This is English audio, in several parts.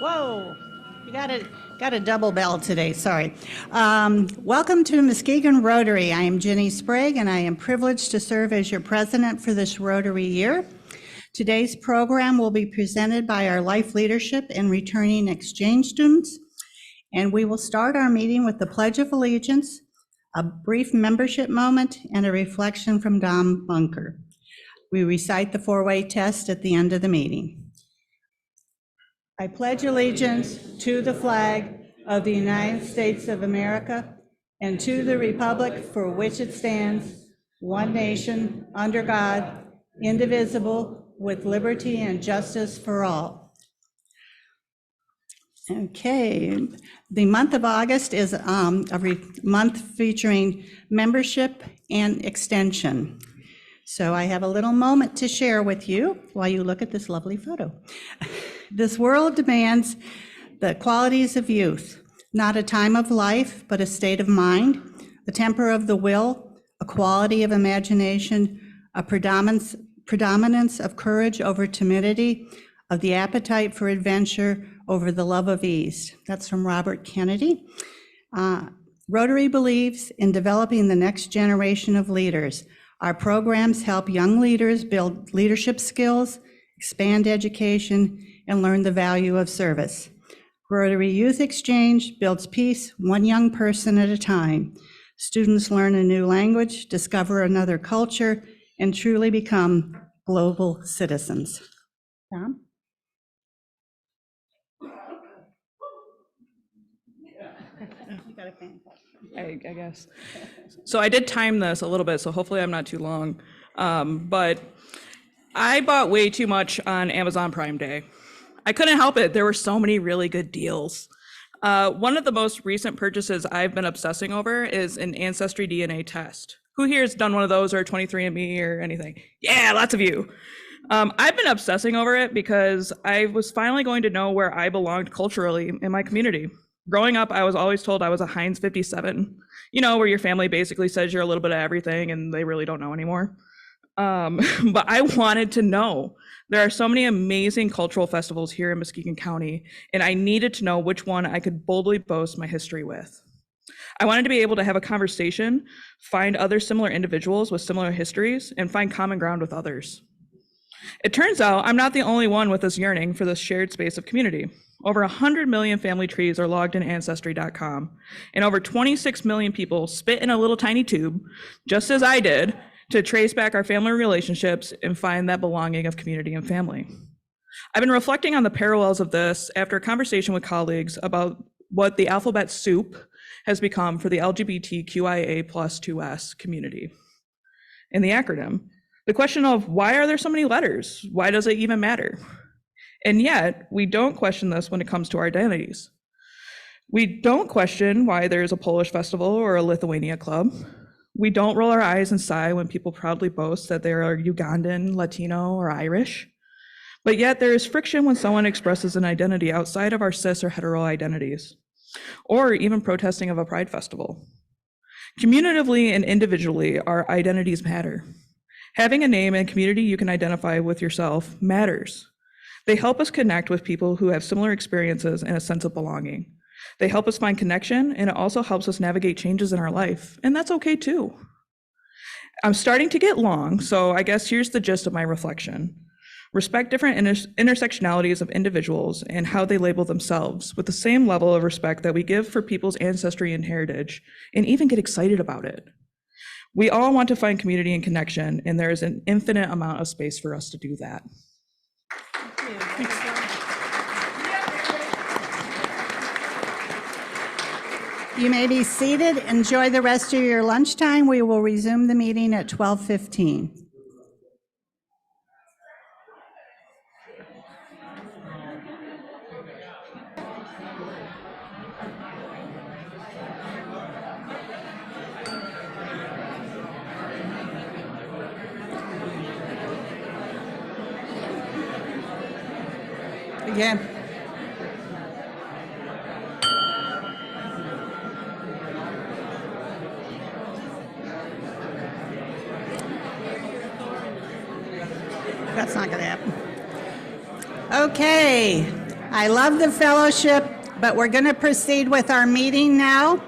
Whoa, you got a double bell today, sorry. Welcome to Muskegon Rotary. I am Jenny Sprague, and I am privileged to serve as your president for this Rotary year. Today's program will be presented by our Life Leadership and Returning Exchange students, and we will start our meeting with the Pledge of Allegiance, a brief membership moment, and a reflection from Don Bunker. We recite the four-way test at the end of the meeting. I pledge allegiance to the flag of the United States of America and to the republic for which it stands, one nation, under God, indivisible, with liberty and justice for all. Okay, the month of August is a month featuring membership and extension. So I have a little moment to share with you while you look at this lovely photo. This world demands the qualities of youth, not a time of life, but a state of mind, a temper of the will, a quality of imagination, a predominance of courage over timidity, of the appetite for adventure over the love of ease. That's from Robert Kennedy. Rotary believes in developing the next generation of leaders. Our programs help young leaders build leadership skills, expand education, and learn the value of service. Rotary Youth Exchange builds peace one young person at a time. Students learn a new language, discover another culture, and truly become global citizens. Tom? You got a fan. I guess. So I did time this a little bit, so hopefully I'm not too long. But I bought way too much on Amazon Prime Day. I couldn't help it. There were so many really good deals. One of the most recent purchases I've been obsessing over is an Ancestry DNA test. Who here has done one of those, or 23andMe or anything? Yeah, lots of you. I've been obsessing over it because I was finally going to know where I belonged culturally in my community. Growing up, I was always told I was a Heinz 57, you know, where your family basically says you're a little bit of everything and they really don't know anymore. But I wanted to know. There are so many amazing cultural festivals here in Muskegon County, and I needed to know which one I could boldly boast my history with. I wanted to be able to have a conversation, find other similar individuals with similar histories, and find common ground with others. It turns out I'm not the only one with this yearning for this shared space of community. Over 100 million family trees are logged in Ancestry.com, and over 26 million people spit in a little tiny tube, just as I did, to trace back our family relationships and find that belonging of community and family. I've been reflecting on the parallels of this after a conversation with colleagues about what the alphabet soup has become for the LGBTQIA+2S community. In the acronym, the question of why are there so many letters? Why does it even matter? And yet, we don't question this when it comes to our identities. We don't question why there's a Polish festival or a Lithuania club. We don't roll our eyes and sigh when people proudly boast that they are Ugandan, Latino, or Irish. But yet there is friction when someone expresses an identity outside of our cis or hetero identities, or even protesting of a pride festival. Communitively and individually, our identities matter. Having a name and community you can identify with yourself matters. They help us connect with people who have similar experiences and a sense of belonging. They help us find connection, and it also helps us navigate changes in our life, and that's okay too. I'm starting to get long, so I guess here's the gist of my reflection. Respect different intersectionalities of individuals and how they label themselves with the same level of respect that we give for people's ancestry and heritage, and even get excited about it. We all want to find community and connection, and there is an infinite amount of space for us to do that. Thank you. You may be seated. Enjoy the rest of your lunchtime. We will resume the meeting at 12:15. Yeah. That's not going to happen. Okay, I love the fellowship, but we're going to proceed with our meeting now.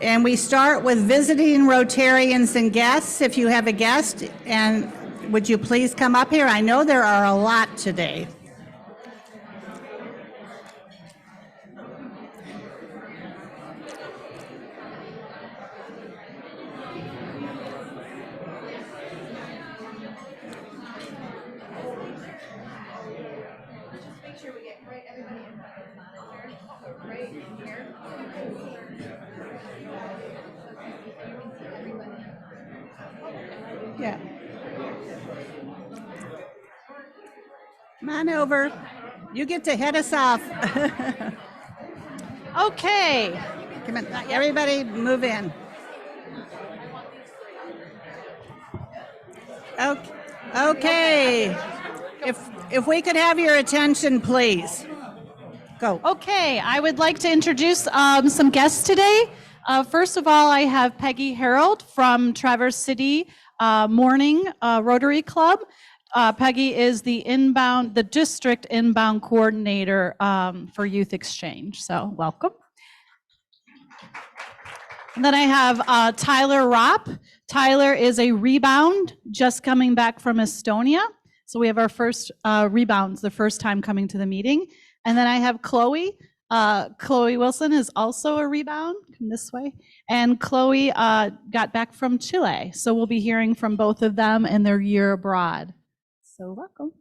And we start with visiting Rotarians and guests. If you have a guest, and would you please come up here? I know there are a lot today. Yeah. Come on over. You get to head us off. Okay. Come on, everybody move in. Okay. Okay. If we could have your attention, please. Go. Okay, I would like to introduce some guests today. First of all, I have Peggy Harold from Traverse City Morning Rotary Club. Peggy is the district inbound coordinator for Youth Exchange. So welcome. And then I have Tyler Ropp. Tyler is a rebound, just coming back from Estonia. So we have our first rebounds, the first time coming to the meeting. And then I have Chloe. Chloe Wilson is also a rebound. Come this way. And Chloe got back from Chile. So we'll be hearing from both of them in their year abroad. So welcome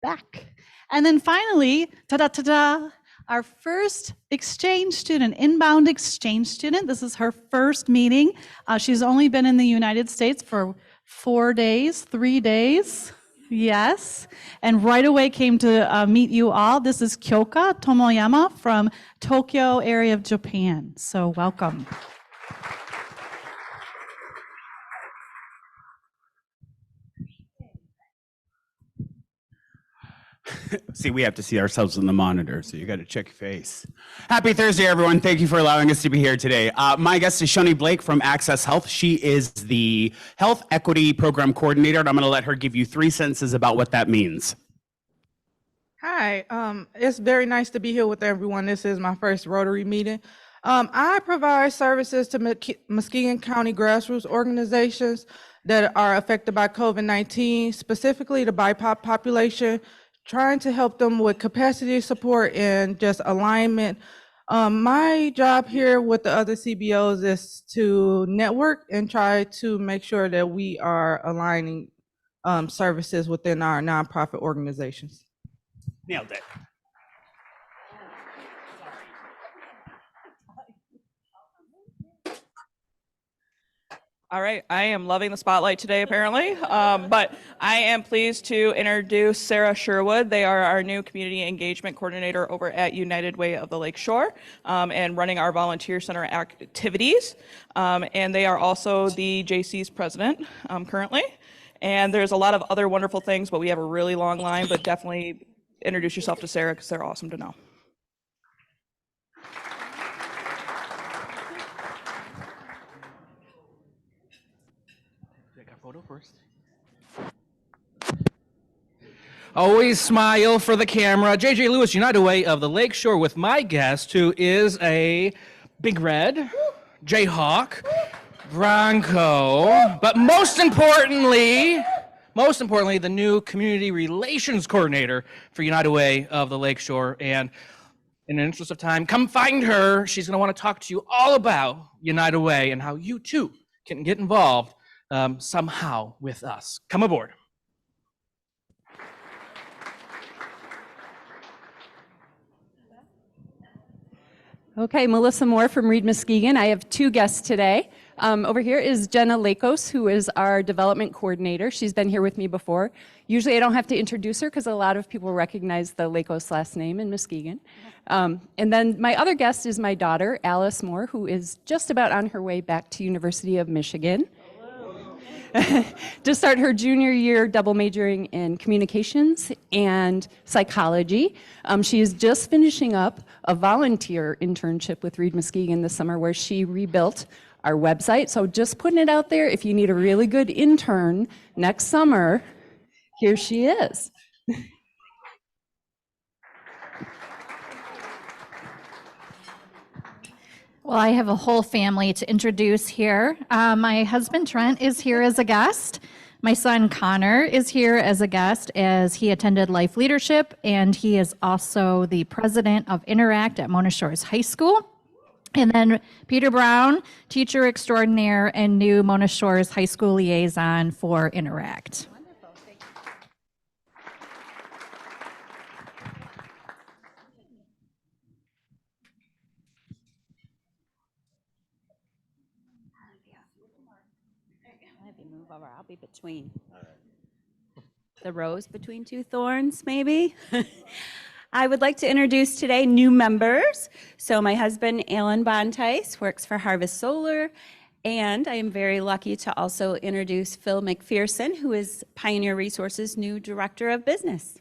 back. And then finally, ta-da-ta-da, our first exchange student, inbound exchange student. This is her first meeting. She's only been in the United States for 3 days. Yes, and right away came to meet you all. This is Kyoka Tomoyama from Tokyo area of Japan. So welcome. See, we have to see ourselves in the monitor, so you got to check your face. Happy Thursday, everyone. Thank you for allowing us to be here today. My guest is Shoni Blake from Access Health. She is the Health Equity Program Coordinator, and I'm going to let her give you 3 sentences about what that means. Hi, it's very nice to be here with everyone. This is my first Rotary meeting. I provide services to Muskegon County grassroots organizations that are affected by COVID-19, specifically the BIPOC population, trying to help them with capacity support and just alignment. My job here with the other CBOs is to network and try to make sure that we are aligning services within our nonprofit organizations. Nailed it. All right, I am loving the spotlight today, apparently, but I am pleased to introduce Sarah Sherwood. They are our new community engagement coordinator over at United Way of the Lakeshore and running our volunteer center activities. And they are also the JC's president currently. And there's a lot of other wonderful things, but we have a really long line, but definitely introduce yourself to Sarah because they're awesome to know. Photo first. Always smile for the camera. JJ Lewis, United Way of the Lakeshore, with my guest, who is a Big Red, Jayhawk, Bronco, but most importantly, the new Community Relations Coordinator for United Way of the Lakeshore. And in the interest of time, come find her. She's going to want to talk to you all about United Way and how you too can get involved somehow with us. Come aboard. Okay, Melissa Moore from Reed Muskegon. I have 2 guests today. Over here is Jenna Lakos, who is our development coordinator. She's been here with me before. Usually I don't have to introduce her because a lot of people recognize the Lakos last name in Muskegon. And then my other guest is my daughter, Alice Moore, who is just about on her way back to University of Michigan to start her junior year double majoring in communications and psychology. She is just finishing up a volunteer internship with Reed Muskegon this summer where she rebuilt our website. So just putting it out there, if you need a really good intern next summer, here she is. Well, I have a whole family to introduce here. My husband Trent is here as a guest. My son Connor is here as a guest as he attended Life Leadership, and he is also the president of Interact at Mona Shores High School. And then Peter Brown, teacher extraordinaire and new Mona Shores High School liaison for Interact. Move over. I'll be between the rows between two thorns, maybe. I would like to introduce today new members. So my husband, Alan Bontice, works for Harvest Solar, and I am very lucky to also introduce Phil McPherson, who is Pioneer Resources' new Director of Business.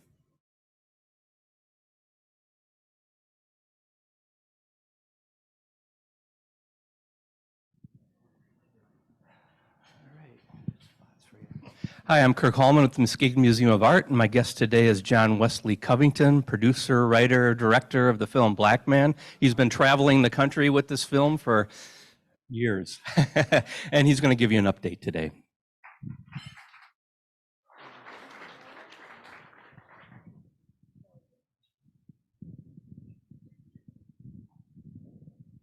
Hi, I'm Kirk Hallman with the Muskegon Museum of Art, and my guest today is John Wesley Covington, producer, writer, director of the film Black Man. He's been traveling the country with this film for years, and he's going to give you an update today.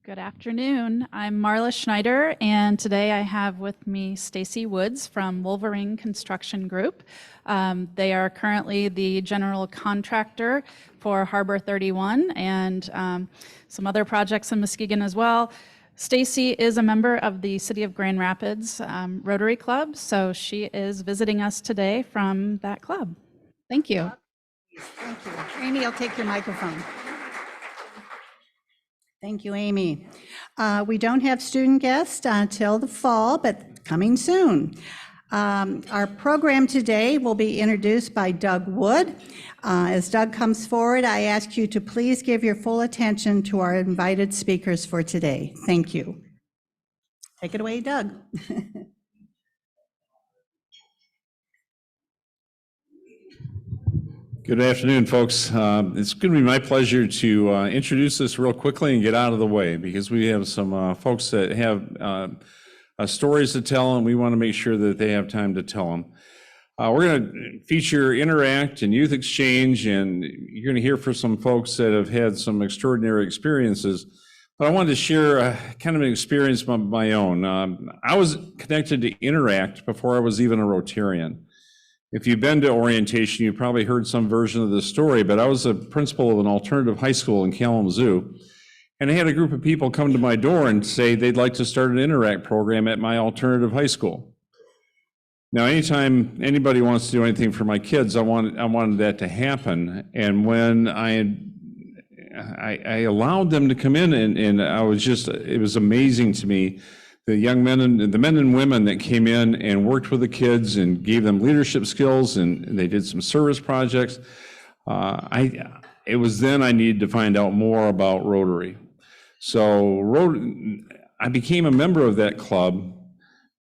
Good afternoon. I'm Marla Schneider, and today I have with me Stacy Woods from Wolverine Construction Group. They are currently the general contractor for Harbor 31 and some other projects in Muskegon as well. Stacy is a member of the City of Grand Rapids Rotary Club, so she is visiting us today from that club. Thank you. Thank you. Amy, I'll take your microphone. Thank you, Amy. We don't have student guests until the fall, but coming soon. Our program today will be introduced by Doug Wood. As Doug comes forward, I ask you to please give your full attention to our invited speakers for today. Thank you. Take it away, Doug. Good afternoon, folks. It's going to be my pleasure to introduce this real quickly and get out of the way because we have some folks that have stories to tell, and we want to make sure that they have time to tell them. We're going to feature Interact and Youth Exchange, and you're going to hear from some folks that have had some extraordinary experiences. But I wanted to share kind of an experience of my own. I was connected to Interact before I was even a Rotarian. If you've been to orientation, you've probably heard some version of this story, but I was a principal of an alternative high school in Kalamazoo, and I had a group of people come to my door and say they'd like to start an Interact program at my alternative high school. Now, anytime anybody wants to do anything for my kids, I wanted that to happen, and when I allowed them to come in, and I was just, it was amazing to me. The men and women that came in and worked with the kids and gave them leadership skills, and they did some service projects. It was then I needed to find out more about Rotary. So I became a member of that club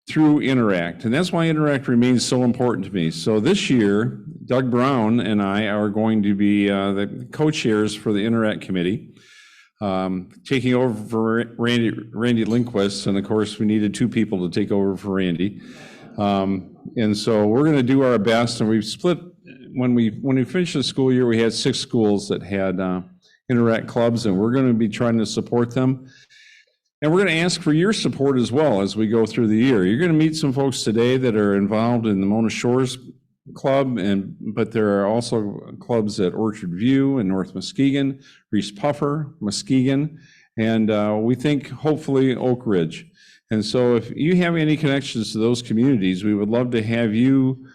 through Interact, and that's why Interact remains so important to me. So this year, Doug Brown and I are going to be the co-chairs for the Interact committee. Taking over for Randy Lindquist, and of course we needed two people to take over for Randy. And so we're going to do our best, and we've split, when we finished the school year, we had 6 schools that had Interact clubs, and we're going to be trying to support them. And we're going to ask for your support as well as we go through the year. You're going to meet some folks today that are involved in the Mona Shores Club, but there are also clubs at Orchard View in North Muskegon, Reese Puffer, Muskegon, and we think hopefully Oak Ridge. And so if you have any connections to those communities, we would love to have you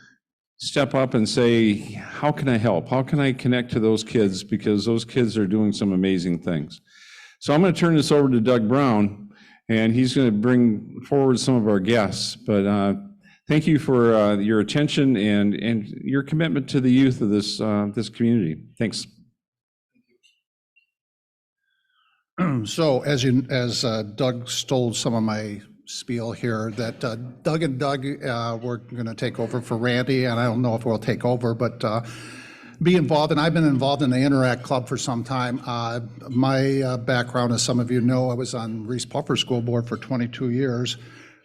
step up and say, how can I help? How can I connect to those kids? Because those kids are doing some amazing things. So I'm going to turn this over to Doug Brown, and he's going to bring forward some of our guests. But thank you for your attention and your commitment to the youth of this, this community. Thanks. So as Doug stole some of my spiel here, that Doug and Doug we're going to take over for Randy, and I don't know if we'll take over, but be involved. And I've been involved in the Interact Club for some time. My background, as some of you know, I was on Reese Puffer School Board for 22 years,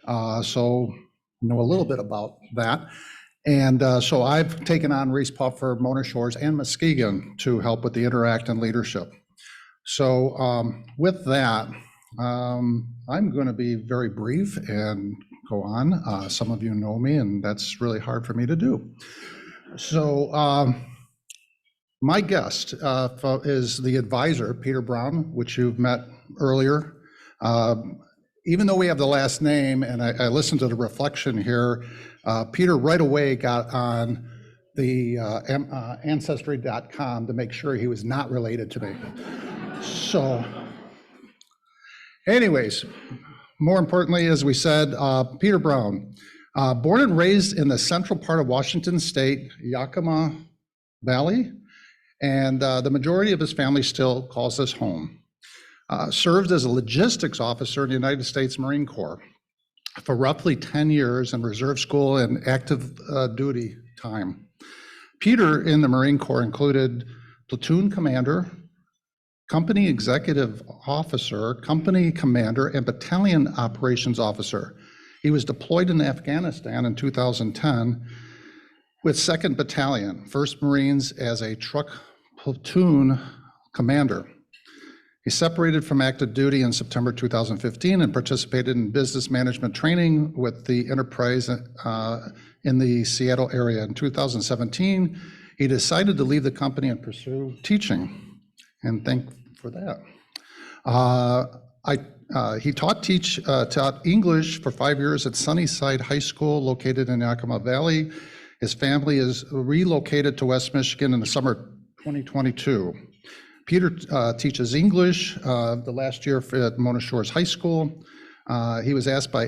so know a little bit about that. And so I've taken on Reese Puffer, Mona Shores, and Muskegon to help with the Interact and leadership. So with that, I'm going to be very brief and go on. Some of you know me, and that's really hard for me to do. So my guest is the advisor, Peter Brown, which you've met earlier. Even though we have the last name, and I listened to the reflection here, Peter right away got on the Ancestry.com to make sure he was not related to me. So anyways, more importantly, as we said, Peter Brown, born and raised in the central part of Washington State, Yakima Valley, and the majority of his family still calls this home. Served as a logistics officer in the United States Marine Corps for roughly 10 years in reserve school and active duty time. Peter in the Marine Corps included platoon commander, company executive officer, company commander, and battalion operations officer. He was deployed in Afghanistan in 2010 with 2nd Battalion, 1st Marines as a truck platoon commander. He separated from active duty in September 2015 and participated in business management training with the enterprise in the Seattle area. In 2017, he decided to leave the company and pursue teaching. And thank for that. He taught English for 5 years at Sunnyside High School, located in Yakima Valley. His family is relocated to West Michigan in the summer 2022. Peter teaches English the last year at Mona Shores High School. He was asked by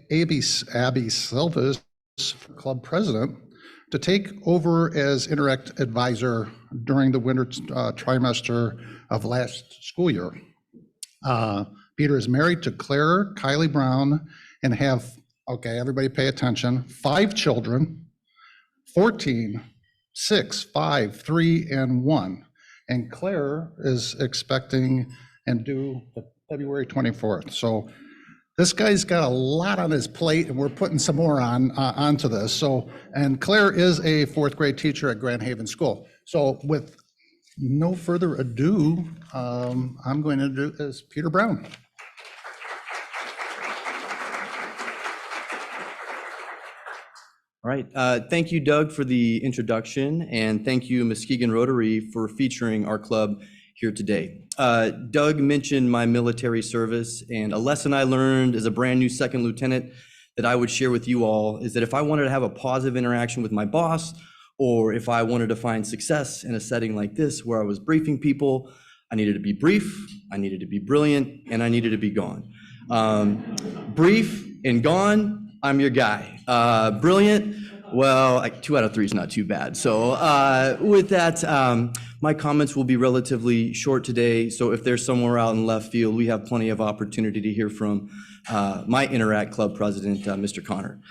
Abby Silvas, club president, to take over as Interact advisor during the winter trimester of last school year. Peter is married to Claire Kylie Brown and have, okay, everybody pay attention, 5 children, 14, 6, 5, 3, and 1. And Claire is expecting and due February 24th. So this guy's got a lot on his plate, and we're putting some more onto this. So, and Claire is a 4th grade teacher at Grand Haven School. So with no further ado, I'm going to do is Peter Brown. All right, thank you, Doug, for the introduction, and thank you, Muskegon Rotary, for featuring our club here today. Doug mentioned my military service, and a lesson I learned as a brand new 2nd lieutenant that I would share with you all is that if I wanted to have a positive interaction with my boss, or if I wanted to find success in a setting like this where I was briefing people, I needed to be brief, I needed to be brilliant, and I needed to be gone. Brief and gone, I'm your guy. Brilliant, well, like 2 out of 3 is not too bad. So with that, my comments will be relatively short today. So if there's somewhere out in left field, we have plenty of opportunity to hear from my Interact Club president, Mr. Connor.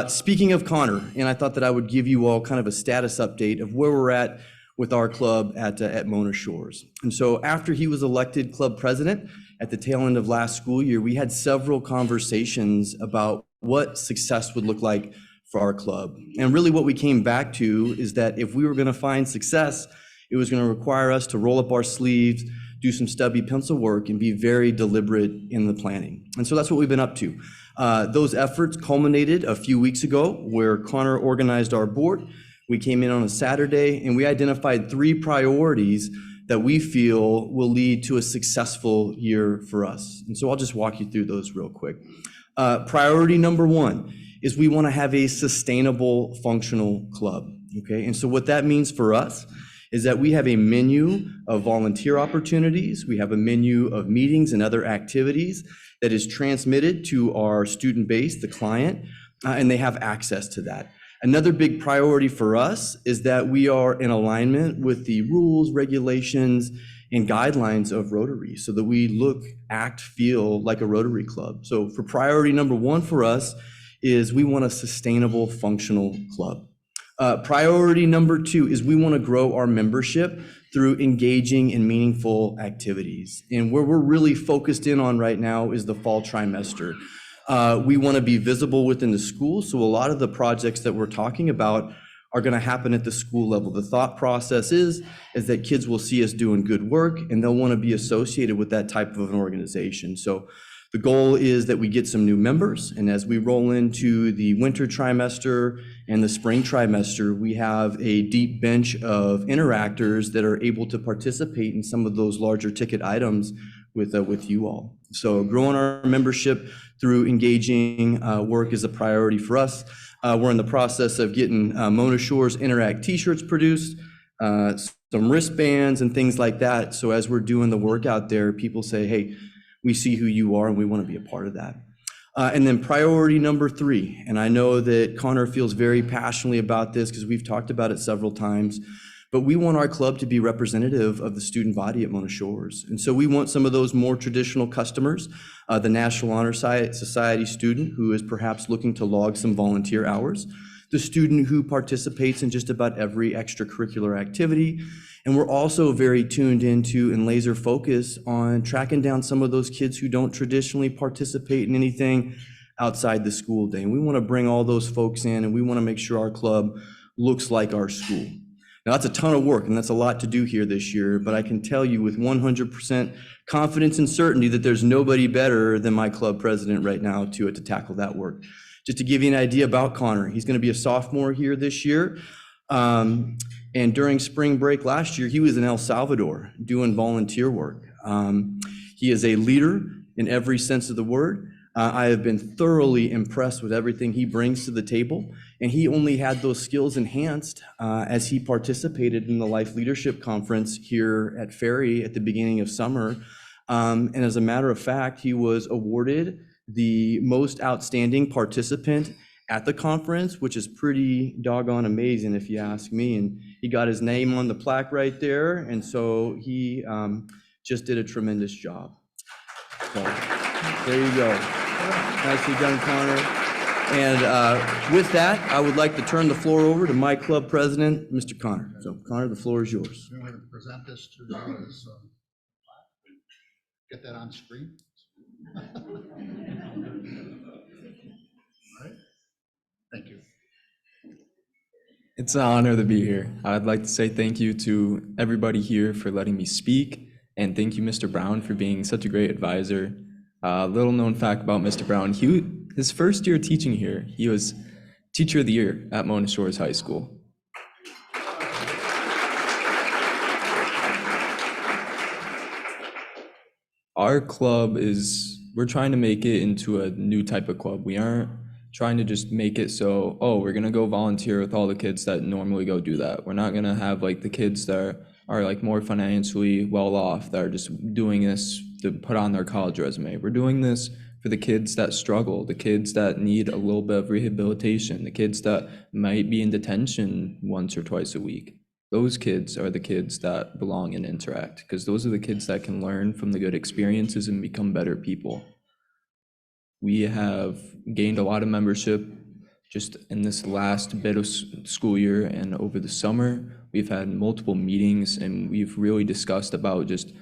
Speaking of Connor, and I thought that I would give you all kind of a status update of where we're at with our club at Mona Shores. And so after he was elected club president at the tail end of last school year, we had several conversations about what success would look like for our club. And really what we came back to is that if we were going to find success, it was going to require us to roll up our sleeves, do some stubby pencil work, and be very deliberate in the planning. And so that's what we've been up to. Those efforts culminated a few weeks ago where Connor organized our board. We came in on a Saturday and we identified 3 priorities that we feel will lead to a successful year for us. And so I'll just walk you through those real quick. Priority number one is we want to have a sustainable, functional club, okay? And so what that means for us is that we have a menu of volunteer opportunities, we have a menu of meetings and other activities that is transmitted to our student base, the client, and they have access to that. Another big priority for us is that we are in alignment with the rules, regulations, and guidelines of Rotary so that we look, act, feel like a Rotary club. So for priority number one for us is we want a sustainable, functional club. Priority number two is we want to grow our membership through engaging in meaningful activities. And where we're really focused in on right now is the fall trimester. We want to be visible within the school, so a lot of the projects that we're talking about are going to happen at the school level. The thought process is that kids will see us doing good work and they'll want to be associated with that type of an organization. So the goal is that we get some new members, and as we roll into the winter trimester and the spring trimester, we have a deep bench of interactors that are able to participate in some of those larger ticket items with you all. So growing our membership through engaging work is a priority for us. We're in the process of getting Mona Shore's Interact t-shirts produced, some wristbands and things like that. So as we're doing the work out there, people say, hey, we see who you are and we want to be a part of that. And then priority number three, and I know that Connor feels very passionately about this because we've talked about it several times, but we want our club to be representative of the student body at Mona Shores. And so we want some of those more traditional customers, the National Honor Society student who is perhaps looking to log some volunteer hours, the student who participates in just about every extracurricular activity. And we're also very tuned into and laser focused on tracking down some of those kids who don't traditionally participate in anything outside the school day. And we want to bring all those folks in, and we want to make sure our club looks like our school. Now, that's a ton of work, and that's a lot to do here this year, but I can tell you with 100% confidence and certainty that there's nobody better than my club president right now to tackle that work. Just to give you an idea about Connor, he's going to be a sophomore here this year. And during spring break last year, he was in El Salvador doing volunteer work. He is a leader in every sense of the word. I have been thoroughly impressed with everything he brings to the table, and he only had those skills enhanced as he participated in the Life Leadership Conference here at Ferry at the beginning of summer. And as a matter of fact, he was awarded the most outstanding participant at the conference, which is pretty doggone amazing if you ask me. And he got his name on the plaque right there, and so he just did a tremendous job. So there you go. Nicely done, Connor. And with that, I would like to turn the floor over to my club president, Mr. Connor. So Connor, the floor is yours. I'm going to present this to you as, get that on screen. All right. Thank you. It's an honor to be here. I'd like to say thank you to everybody here for letting me speak, and thank you, Mr. Brown, for being such a great advisor. Little known fact about Mr. Brown, his first year teaching here, he was Teacher of the Year at Mona Shores High School. Our club we're trying to make it into a new type of club. We aren't trying to just make it so, oh, we're gonna go volunteer with all the kids that normally go do that. We're not gonna have like the kids that are like more financially well off that are just doing this to put on their college resume. We're doing this for the kids that struggle, the kids that need a little bit of rehabilitation, the kids that might be in detention once or twice a week. Those kids are the kids that belong in Interact, because those are the kids that can learn from the good experiences and become better people. We have gained a lot of membership just in this last bit of school year, and over the summer, we've had multiple meetings, and we've really discussed about just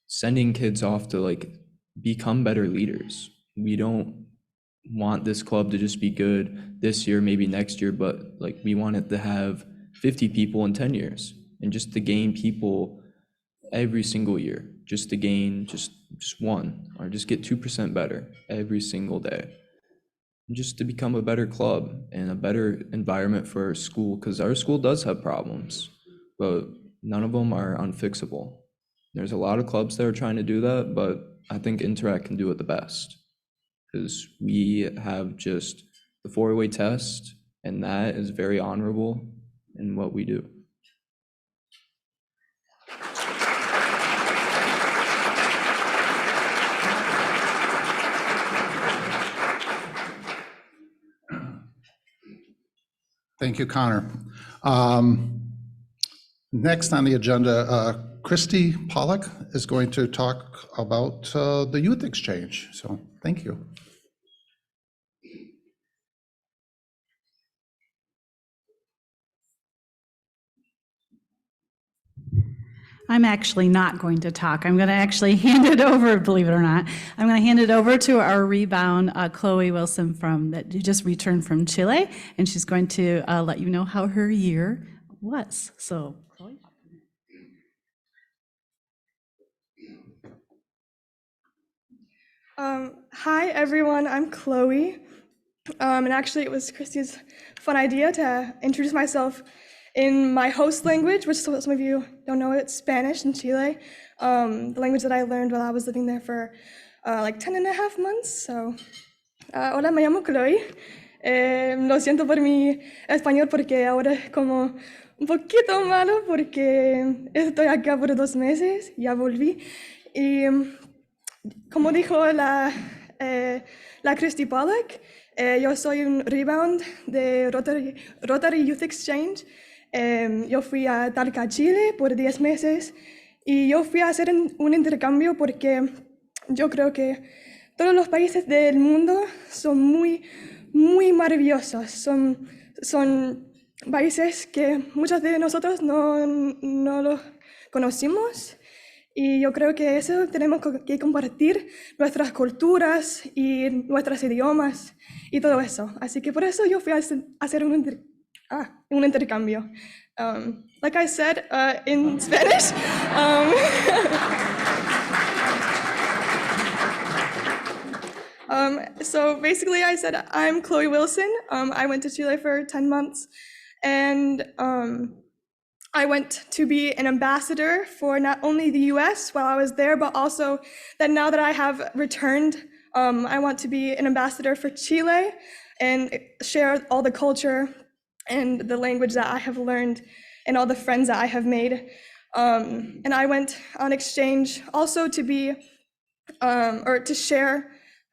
sending kids off to like become better leaders. We don't want this club to just be good this year, maybe next year, but like we want it to have 50 people in 10 years, and just to gain people every single year, just to gain just one, or just get 2% better every single day. Just to become a better club and a better environment for our school, because our school does have problems, but none of them are unfixable. There's a lot of clubs that are trying to do that, but I think Interact can do it the best. because we have just the four-way test, and that is very honorable in what we do. Thank you, Connor. Next on the agenda, Christy Pollock is going to talk about the youth exchange. So thank you. I'm actually not going to talk. I'm going to actually hand it over, believe it or not. I'm going to hand it over to our rebound, Chloe Wilson, that just returned from Chile, and she's going to let you know how her year was. So, Chloe. Hi, everyone. I'm Chloe. And actually, it was Christy's fun idea to introduce myself in my host language, which some of you don't know, it's Spanish in Chile, the language that I learned while I was living there for like 10.5 months. So, hola, me llamo Chloe. Lo siento por mi español porque ahora es como un poquito malo porque estoy acá por 2 meses, ya volví. Y como dijo la Christy Pollock, yo soy un rebound de Rotary Youth Exchange. Yo fui a Talca, Chile por 10 meses y yo fui a hacer un intercambio porque yo creo que todos los países del mundo son muy, muy maravillosos. Son países que muchos de nosotros no los conocimos y yo creo que eso tenemos que compartir nuestras culturas y nuestros idiomas y todo eso. Así que por eso yo fui a hacer un intercambio. Like I said in Spanish, so basically I said I'm Chloe Wilson. I went to Chile for 10 months and I went to be an ambassador for not only the US while I was there, but also that now that I have returned, I want to be an ambassador for Chile and share all the culture and the language that I have learned and all the friends that I have made. And I went on exchange also to be, or to share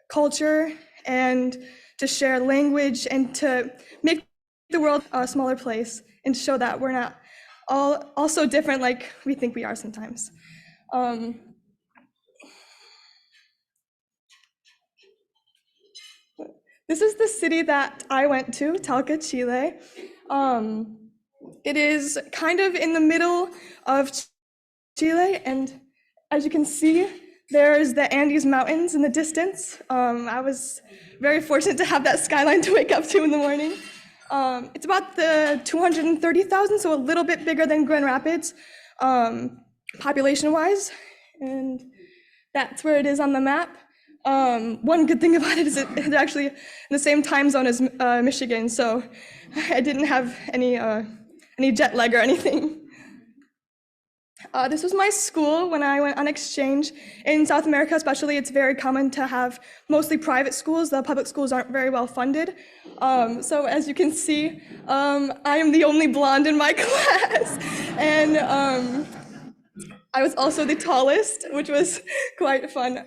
culture and to share language and to make the world a smaller place and show that we're not all so different like we think we are sometimes. This is the city that I went to, Talca, Chile. It is kind of in the middle of Chile, and as you can see, there's the Andes Mountains in the distance. I was very fortunate to have that skyline to wake up to in the morning. It's about the 230,000, so a little bit bigger than Grand Rapids, population-wise, and that's where it is on the map. One good thing about it is it's actually in the same time zone as Michigan, so I didn't have any jet lag or anything. This was my school when I went on exchange. In South America especially, it's very common to have mostly private schools. The public schools aren't very well funded. So as you can see, I am the only blonde in my class. And I was also the tallest, which was quite fun.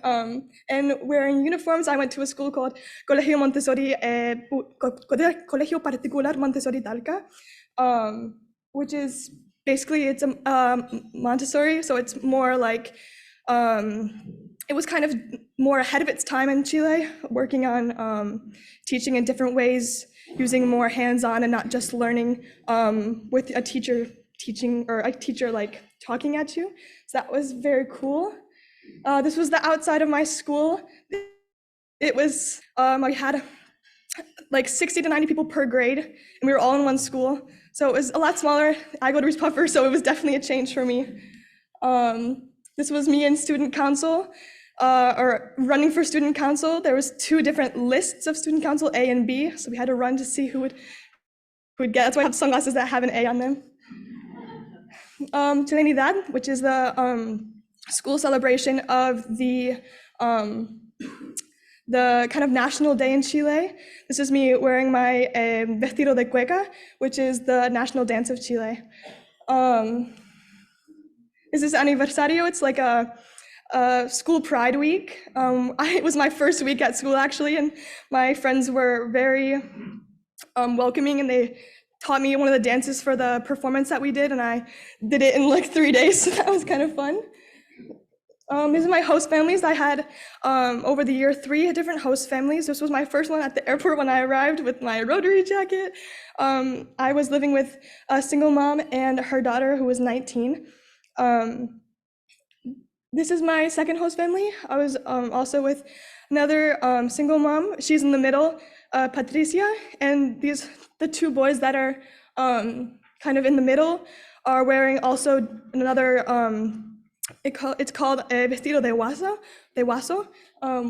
And wearing uniforms, I went to a school called Colegio Montessori, Colegio Particular Montessori Talca, which is basically, it's a Montessori, so it's more like, it was kind of more ahead of its time in Chile, working on teaching in different ways, using more hands-on and not just learning with a teacher teaching or a teacher like talking at you. So that was very cool. This was the outside of my school. It was, I had like 60 to 90 people per grade, and we were all in one school. So it was a lot smaller. I go to Reese Puffer, so it was definitely a change for me. This was me in student council, or running for student council. There was 2 different lists of student council, A and B, so we had to run to see who would get. That's why I have sunglasses that have an A on them. Chilenidad, which is the school celebration of the the kind of national day in Chile. This is me wearing my vestido de cueca, which is the national dance of Chile. This is aniversario. It's like a school pride week. It was my first week at school actually, and my friends were very welcoming, and they taught me one of the dances for the performance that we did, and I did it in like 3 days, so that was kind of fun. These are my host families. I had, over the year, 3 different host families. This was my first one at the airport when I arrived with my Rotary jacket. I was living with a single mom and her daughter who was 19. This is my second host family. I was also with another single mom. She's in the middle, Patricia, and the 2 boys that are kind of in the middle are wearing also another, it's called a vestido de huaso,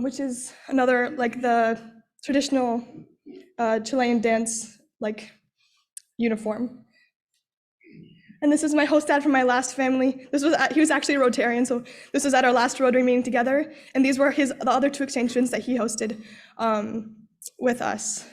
which is another, like the traditional Chilean dance, like uniform. And this is my host dad from my last family. He was actually a Rotarian, so this was at our last Rotary meeting together. And these were the other 2 exchange students that he hosted with us.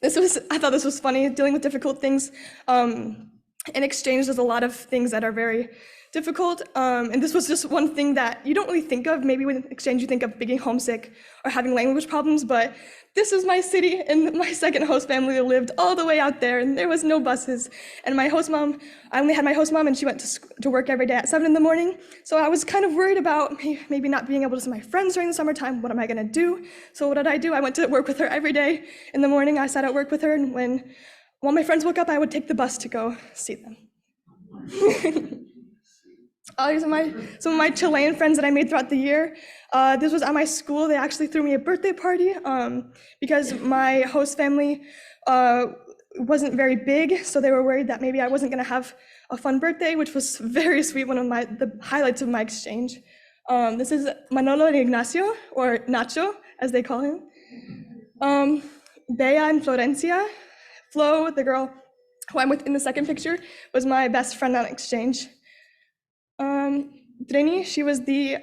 I thought this was funny, dealing with difficult things. In exchange, there's a lot of things that are very difficult. And this was just one thing that you don't really think of. Maybe with exchange, you think of being homesick or having language problems, but this is my city, and my second host family lived all the way out there, and there was no buses. And my host mom, I only had my host mom, and she went to work every day at 7 in the morning. So I was kind of worried about maybe not being able to see my friends during the summertime. What am I gonna do? So what did I do? I went to work with her every day. In the morning, I sat at work with her, and while my friends woke up, I would take the bus to go see them. These are some of my Chilean friends that I made throughout the year. This was at my school. They actually threw me a birthday party because my host family wasn't very big, so they were worried that maybe I wasn't going to have a fun birthday, which was very sweet, one of the highlights of my exchange. This is Manolo and Ignacio, or Nacho, as they call him. Bea and Florencia. Flo, the girl who I'm with in the second picture, was my best friend on exchange. Trini, she was the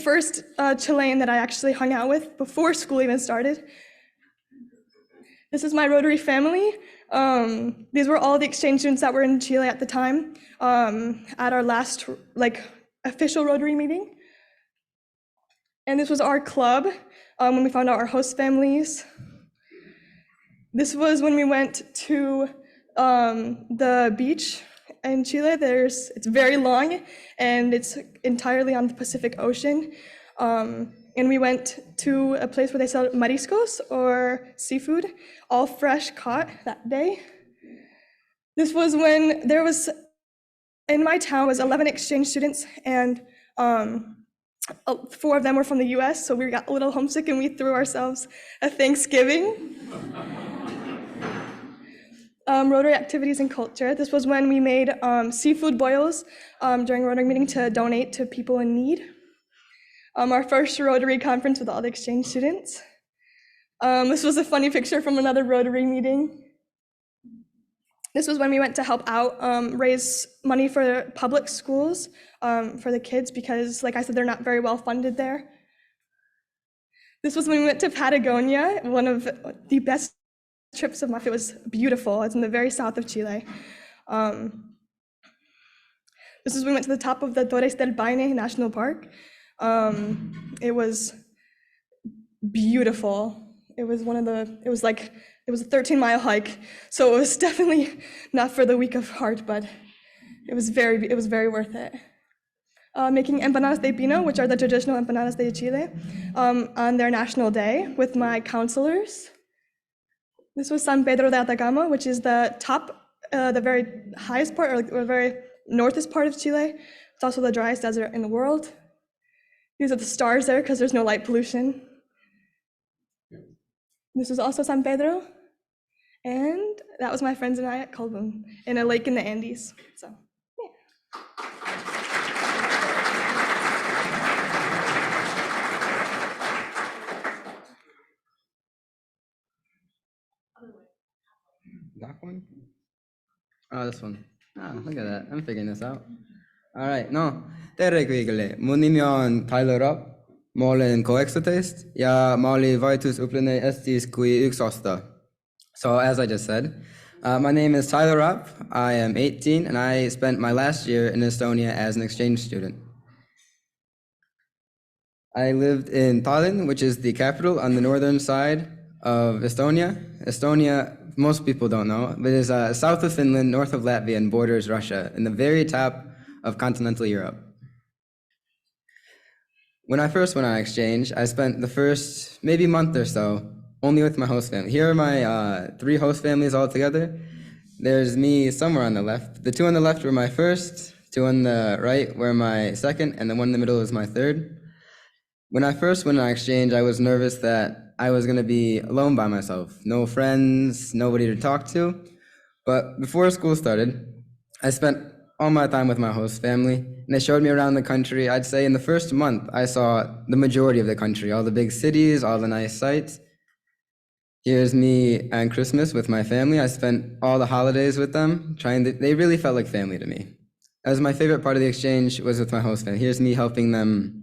first Chilean that I actually hung out with before school even started. This is my Rotary family. These were all the exchange students that were in Chile at the time at our last official Rotary meeting. And this was our club when we found out our host families. This was when we went to the beach in Chile. It's very long, and it's entirely on the Pacific Ocean. And we went to a place where they sell mariscos, or seafood, all fresh caught that day. This was when in my town was 11 exchange students, and 4 of them were from the US, so we got a little homesick and we threw ourselves a Thanksgiving. Rotary activities and culture. This was when we made seafood boils during Rotary meeting to donate to people in need. Our first Rotary conference with all the exchange students. This was a funny picture from another Rotary meeting. This was when we went to help out, raise money for public schools for the kids because, like I said, they're not very well funded there. This was when we went to Patagonia, one of the best trips of my life. It was beautiful. It's in the very south of Chile. This is when we went to the top of the Torres del Paine National Park. It was beautiful. It was a 13-mile hike, so it was definitely not for the weak of heart, but it was very worth it. Making empanadas de pino, which are the traditional empanadas de Chile, on their national day with my counselors. This was San Pedro de Atacama, which is the top, the very highest part, or very northest part of Chile. It's also the driest desert in the world. These are the stars there because there's no light pollution. This is also San Pedro. And that was my friends and I at Colbún in a lake in the Andes. So, yeah. That one? Oh, this one. Ah, look at that. I'm figuring this out. All right. No. Tere Quigle. Munimion Tyler up. mä olen 18 ja mä olin valitusoppilane Estis kui 11. So as I just said, my name is Tyler Rapp. I am 18 and I spent my last year in Estonia as an exchange student. I lived in Tallinn, which is the capital on the northern side of Estonia. Estonia, most people don't know, but is south of Finland, north of Latvia, and borders Russia, in the very top of continental Europe. When I first went on exchange, I spent the first maybe month or so only with my host family. Here are my 3 host families all together. There's me somewhere on the left. The 2 on the left were my first, 2 on the right were my second, and the one in the middle was my third. When I first went on exchange, I was nervous that I was going to be alone by myself. No friends, nobody to talk to. But before school started, I spent all my time with my host family, and they showed me around the country. I'd say in the first month, I saw the majority of the country, all the big cities, all the nice sights. Here's me on Christmas with my family. I spent all the holidays with them, they really felt like family to me. As my favorite part of the exchange was with my host family. Here's me helping them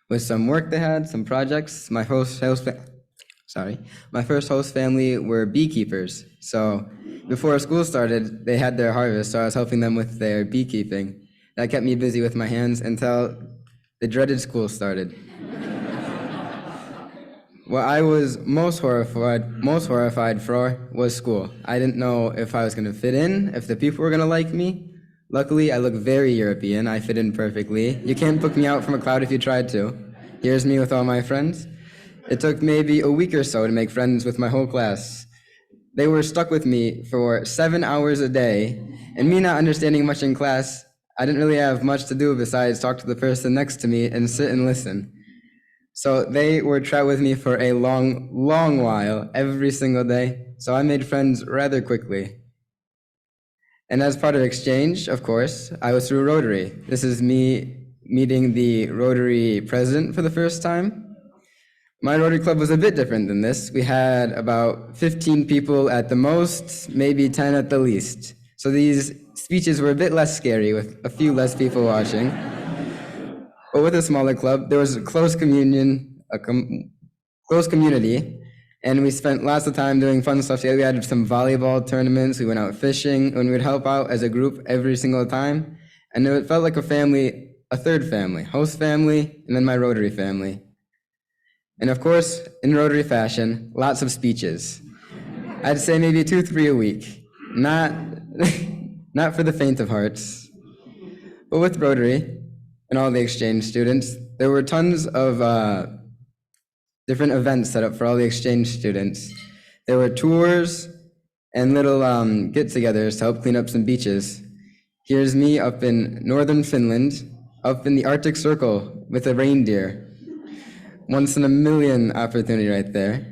with some work they had, some projects. My first host family were beekeepers. So before school started, they had their harvest, so I was helping them with their beekeeping. That kept me busy with my hands until the dreaded school started. What I was most horrified for was school. I didn't know if I was going to fit in, if the people were going to like me. Luckily, I look very European. I fit in perfectly. You can't book me out from a crowd if you tried to. Here's me with all my friends. It took maybe a week or so to make friends with my whole class. They were stuck with me for 7 hours a day, and me not understanding much in class, I didn't really have much to do besides talk to the person next to me and sit and listen. So they were trapped with me for a long, long while, every single day, so I made friends rather quickly. And as part of exchange, of course, I was through Rotary. This is me meeting the Rotary president for the first time. My Rotary Club was a bit different than this. We had about 15 people at the most, maybe 10 at the least. So these speeches were a bit less scary with a few less people watching. But with a smaller club, there was a close community, and we spent lots of time doing fun stuff together. We had some volleyball tournaments, we went out fishing, and we would help out as a group every single time. And it felt like a family, a third family, host family, and then my Rotary family. And of course, in Rotary fashion, lots of speeches. I'd say maybe 2-3 a week. Not for the faint of hearts. But with Rotary and all the exchange students, there were tons of different events set up for all the exchange students. There were tours and little get-togethers to help clean up some beaches. Here's me up in northern Finland, up in the Arctic Circle with a reindeer. Once in a million opportunity right there.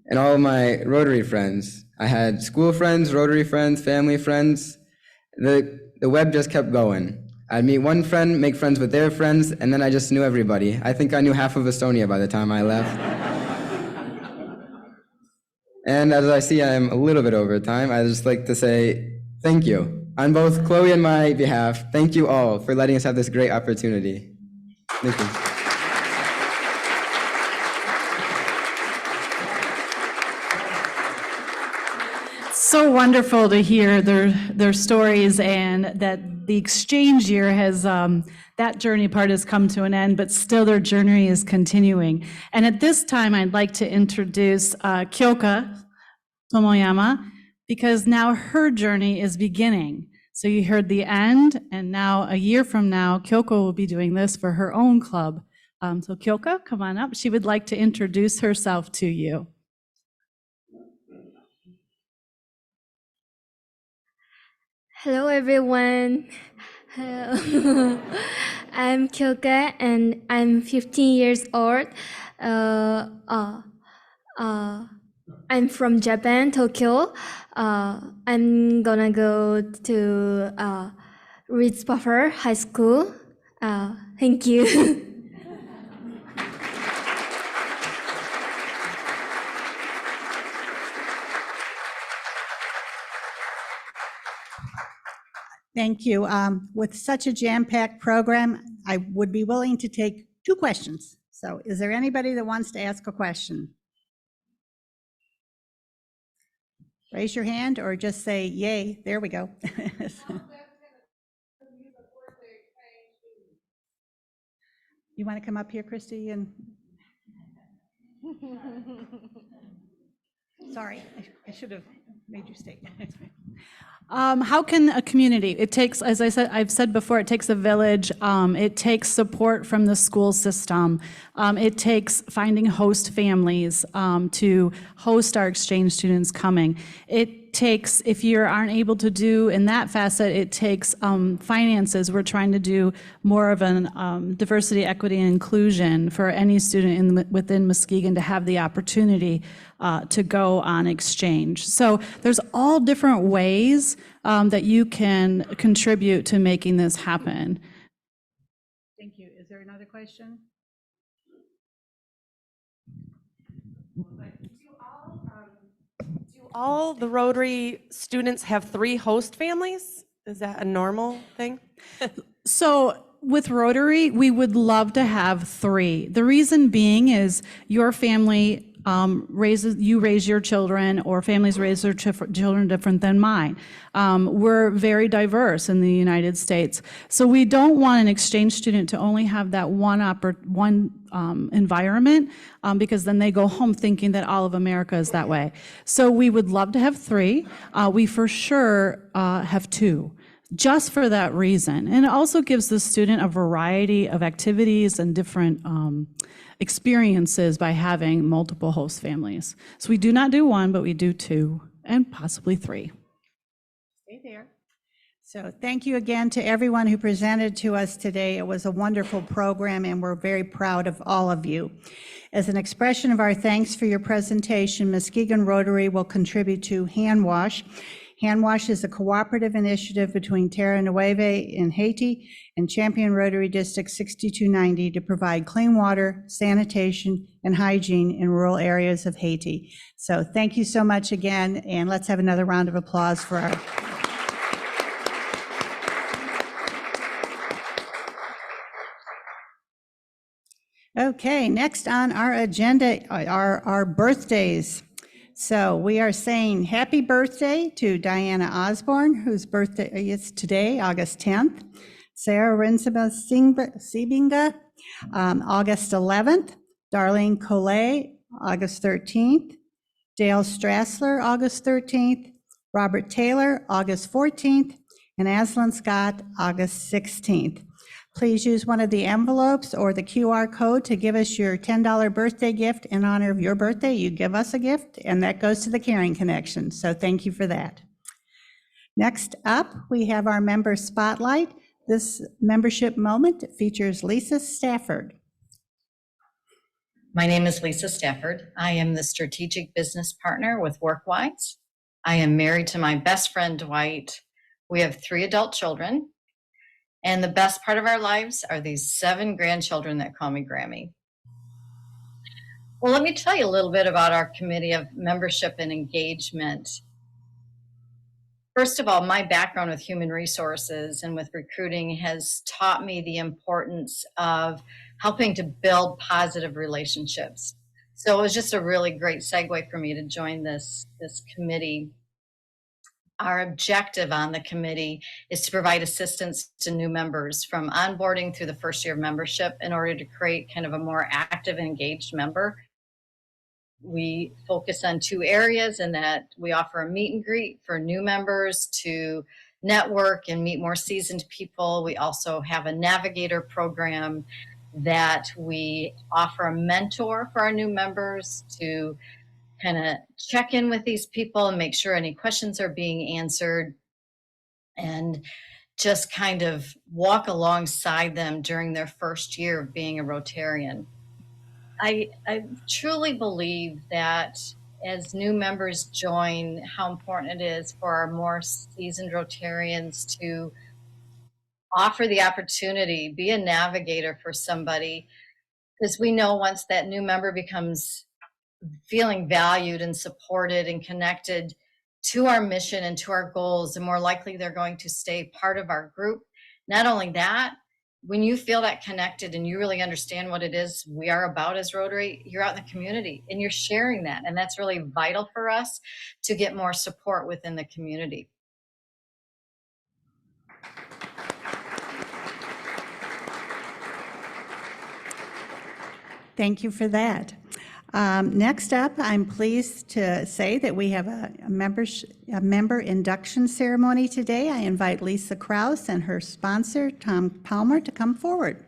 And all of my Rotary friends. I had school friends, Rotary friends, family friends. The web just kept going. I'd meet one friend, make friends with their friends, and then I just knew everybody. I think I knew half of Estonia by the time I left. And as I see I'm a little bit over time, I'd just like to say thank you. On both Chloe and my behalf, thank you all for letting us have this great opportunity. Thank you. So wonderful to hear their stories, and that the exchange year has, that journey part has come to an end, but still their journey is continuing. And at this time, I'd like to introduce Kyoka Tomoyama, because now her journey is beginning. So you heard the end, and now a year from now, Kyoka will be doing this for her own club. So Kyoka, come on up. She would like to introduce herself to you. Hello everyone. I'm Kyoka and I'm 15 years old. I'm from Japan, Tokyo. I'm gonna go to Reeds Buffer High School. Thank you. Thank you. With such a jam-packed program, I would be willing to take 2 questions. So is there anybody that wants to ask a question? Raise your hand or just say yay. There we go. You want to come up here, Christy? And sorry, I should have made you stay. How can a community, it takes, as I've said before, it takes a village, it takes support from the school system, it takes finding host families to host our exchange students coming. It takes, if you aren't able to do in that facet, it takes finances. We're trying to do more of an diversity, equity, and inclusion for any student within Muskegon to have the opportunity to go on exchange. So there's all different ways that you can contribute to making this happen. Thank you. Is there another question? Do all the Rotary students have 3 host families? Is that a normal thing? So with Rotary, we would love to have 3. The reason being is your family you raise your children, or families raise their children different than mine. We're very diverse in the United States. So we don't want an exchange student to only have that one environment, because then they go home thinking that all of America is that way. So we would love to have 3. We for sure have 2. Just for that reason. And it also gives the student a variety of activities and different experiences by having multiple host families. So we do not do 1, but we do 2 and possibly 3. Stay there. So thank you again to everyone who presented to us today. It was a wonderful program and we're very proud of all of you. As an expression of our thanks for your presentation, Muskegon Rotary will contribute to Hand Wash. Hand Wash is a cooperative initiative between Terra Nueva in Haiti and Champion Rotary District 6290 to provide clean water, sanitation, and hygiene in rural areas of Haiti. So thank you so much again, and let's have another round of applause for our Okay, next on our agenda are our birthdays. So we are saying happy birthday to Diana Osborne, whose birthday is today, August 10th. Sarah Rinsima Sibinga, August 11th. Darlene Collet, August 13th. Dale Strassler, August 13th. Robert Taylor, August 14th. And Aslan Scott, August 16th. Please use one of the envelopes or the QR code to give us your $10 birthday gift in honor of your birthday. You give us a gift, and that goes to the Caring Connection. So thank you for that. Next up, we have our member spotlight. This membership moment features Lisa Stafford. My name is Lisa Stafford. I am the strategic business partner with WorkWise. I am married to my best friend, Dwight. We have 3 adult children. And the best part of our lives are these 7 grandchildren that call me Grammy. Well, let me tell you a little bit about our committee of membership and engagement. First of all, my background with human resources and with recruiting has taught me the importance of helping to build positive relationships. So it was just a really great segue for me to join this committee. Our objective on the committee is to provide assistance to new members from onboarding through the first year of membership in order to create kind of a more active and engaged member. We focus on 2 areas in that we offer a meet and greet for new members to network and meet more seasoned people. We also have a navigator program that we offer a mentor for our new members to kind of check in with these people and make sure any questions are being answered and just kind of walk alongside them during their first year of being a Rotarian. I truly believe that as new members join, how important it is for our more seasoned Rotarians to offer the opportunity, be a navigator for somebody, because we know once that new member becomes feeling valued and supported and connected to our mission and to our goals, the more likely they're going to stay part of our group. Not only that, when you feel that connected and you really understand what it is we are about as Rotary, you're out in the community and you're sharing that. And that's really vital for us to get more support within the community. Thank you for that. Next up, I'm pleased to say that we have a member induction ceremony today. I invite Lisa Kraus and her sponsor, Tom Palmer, to come forward.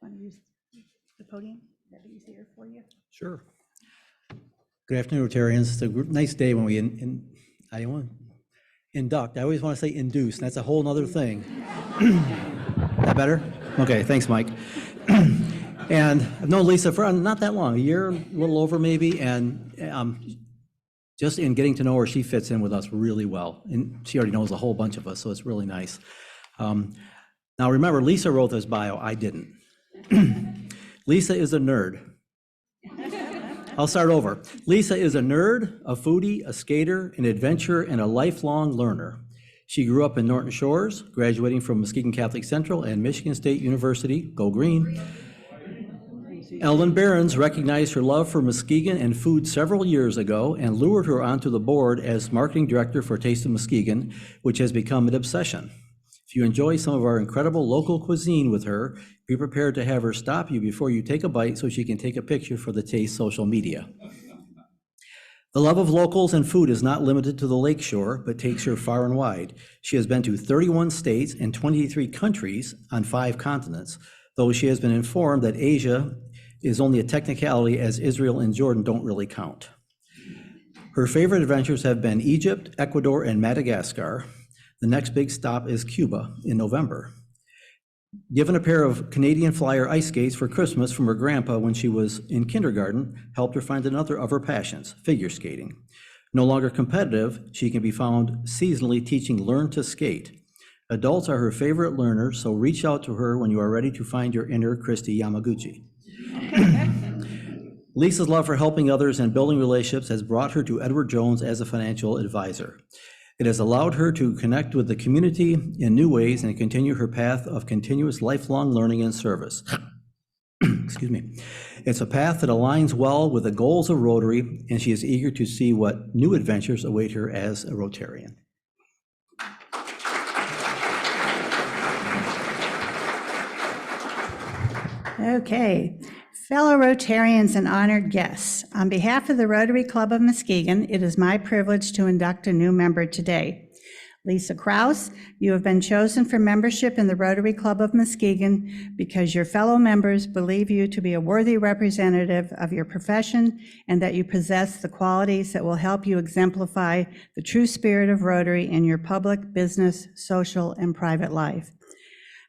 Want to use the podium? Is that easier for you? Sure. Good afternoon, Rotarians. It's a nice day when we induct. I always want to say induce, and that's a whole nother thing. That better? Okay, thanks, Mike. And I've known Lisa for not that long, a year, a little over maybe, and just in getting to know her, she fits in with us really well. And she already knows a whole bunch of us, so it's really nice. Now remember, Lisa wrote this bio, I didn't. Lisa is a nerd. I'll start over. Lisa is a nerd, a foodie, a skater, an adventurer, and a lifelong learner. She grew up in Norton Shores, graduating from Muskegon Catholic Central and Michigan State University, go green. Ellen Behrens recognized her love for Muskegon and food several years ago and lured her onto the board as marketing director for Taste of Muskegon, which has become an obsession. If you enjoy some of our incredible local cuisine with her, be prepared to have her stop you before you take a bite so she can take a picture for the Taste social media. The love of locals and food is not limited to the Lakeshore, but takes her far and wide. She has been to 31 states and 23 countries on 5 continents, though she has been informed that Asia is only a technicality as Israel and Jordan don't really count. Her favorite adventures have been Egypt, Ecuador, and Madagascar. The next big stop is Cuba in November. Given a pair of Canadian Flyer ice skates for Christmas from her grandpa when she was in kindergarten, helped her find another of her passions, figure skating. No longer competitive, she can be found seasonally teaching Learn to Skate. Adults are her favorite learners, so reach out to her when you are ready to find your inner Christy Yamaguchi. Lisa's love for helping others and building relationships has brought her to Edward Jones as a financial advisor. It has allowed her to connect with the community in new ways and continue her path of continuous lifelong learning and service. Excuse me. It's a path that aligns well with the goals of Rotary, and she is eager to see what new adventures await her as a Rotarian. Okay. Fellow Rotarians and honored guests, on behalf of the Rotary Club of Muskegon, it is my privilege to induct a new member today. Lisa Kraus, you have been chosen for membership in the Rotary Club of Muskegon because your fellow members believe you to be a worthy representative of your profession and that you possess the qualities that will help you exemplify the true spirit of Rotary in your public, business, social, and private life.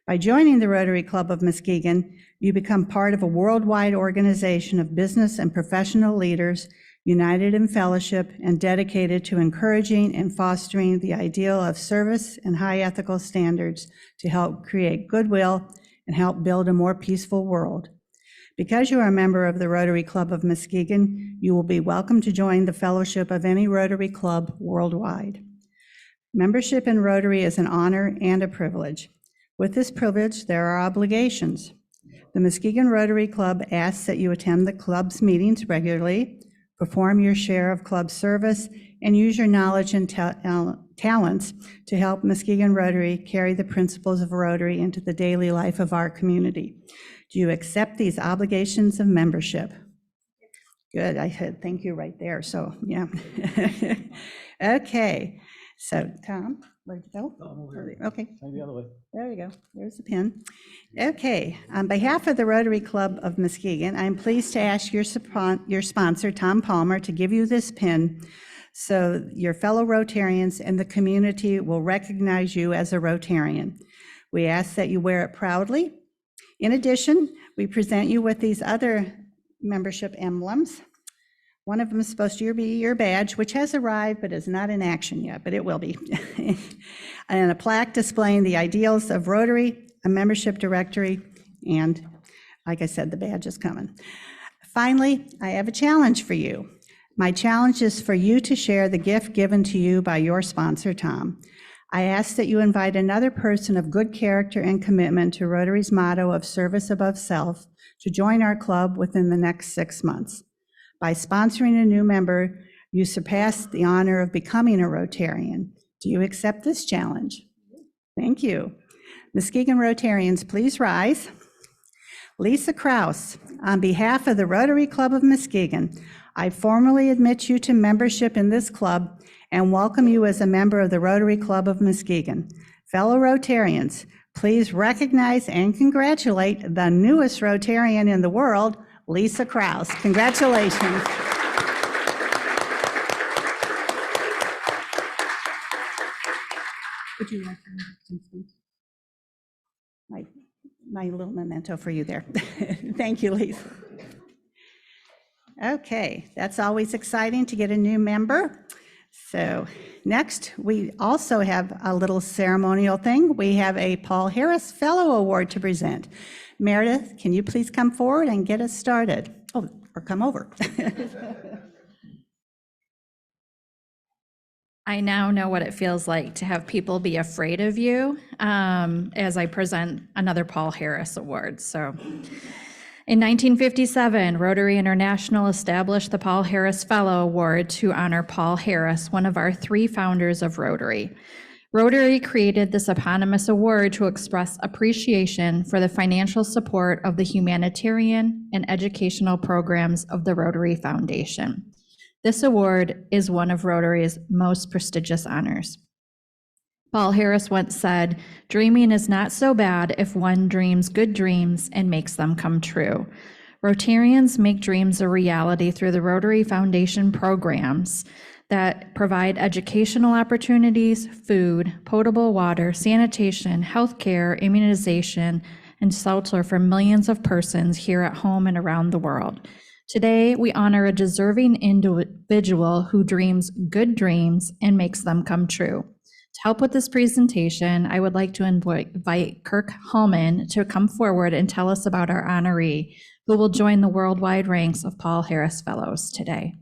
By joining the Rotary Club of Muskegon, you become part of a worldwide organization of business and professional leaders united in fellowship and dedicated to encouraging and fostering the ideal of service and high ethical standards to help create goodwill and help build a more peaceful world. Because you are a member of the Rotary Club of Muskegon, you will be welcome to join the fellowship of any Rotary Club worldwide. Membership in Rotary is an honor and a privilege. With this privilege, there are obligations. The Muskegon Rotary Club asks that you attend the club's meetings regularly, perform your share of club service, and use your knowledge and talents to help Muskegon Rotary carry the principles of Rotary into the daily life of our community. Do you accept these obligations of membership? Good, I said thank you right there, so yeah. Okay, so Tom, where'd you go? Okay. Maybe the other way. There you go. There's the pin. Okay. On behalf of the Rotary Club of Muskegon, I'm pleased to ask your sponsor, Tom Palmer, to give you this pin so your fellow Rotarians and the community will recognize you as a Rotarian. We ask that you wear it proudly. In addition, we present you with these other membership emblems. One of them is supposed to be your badge, which has arrived but is not in action yet, but it will be. And a plaque displaying the ideals of Rotary, a membership directory, and like I said, the badge is coming. Finally, I have a challenge for you. My challenge is for you to share the gift given to you by your sponsor, Tom. I ask that you invite another person of good character and commitment to Rotary's motto of service above self to join our club within the next 6 months. By sponsoring a new member, you surpass the honor of becoming a Rotarian. Do you accept this challenge? Thank you. Muskegon Rotarians, please rise. Lisa Kraus, on behalf of the Rotary Club of Muskegon, I formally admit you to membership in this club and welcome you as a member of the Rotary Club of Muskegon. Fellow Rotarians, please recognize and congratulate the newest Rotarian in the world, Lisa Kraus. Congratulations. Would you like my little memento for you there? Thank you, Lisa. Okay, that's always exciting to get a new member. So next, we also have a little ceremonial thing. We have a Paul Harris Fellow Award to present. Meredith, can you please come forward and get us started? Oh, or come over. I now know what it feels like to have people be afraid of you as I present another Paul Harris Award. So in 1957, Rotary International established the Paul Harris Fellow Award to honor Paul Harris, one of our 3 founders of Rotary. Rotary created this eponymous award to express appreciation for the financial support of the humanitarian and educational programs of the Rotary Foundation. This award is one of Rotary's most prestigious honors. Paul Harris once said, "Dreaming is not so bad if one dreams good dreams and makes them come true." Rotarians make dreams a reality through the Rotary Foundation programs that provide educational opportunities, food, potable water, sanitation, healthcare, immunization, and shelter for millions of persons here at home and around the world. Today, we honor a deserving individual who dreams good dreams and makes them come true. To help with this presentation, I would like to invite Kirk Hallman to come forward and tell us about our honoree, who will join the worldwide ranks of Paul Harris Fellows today.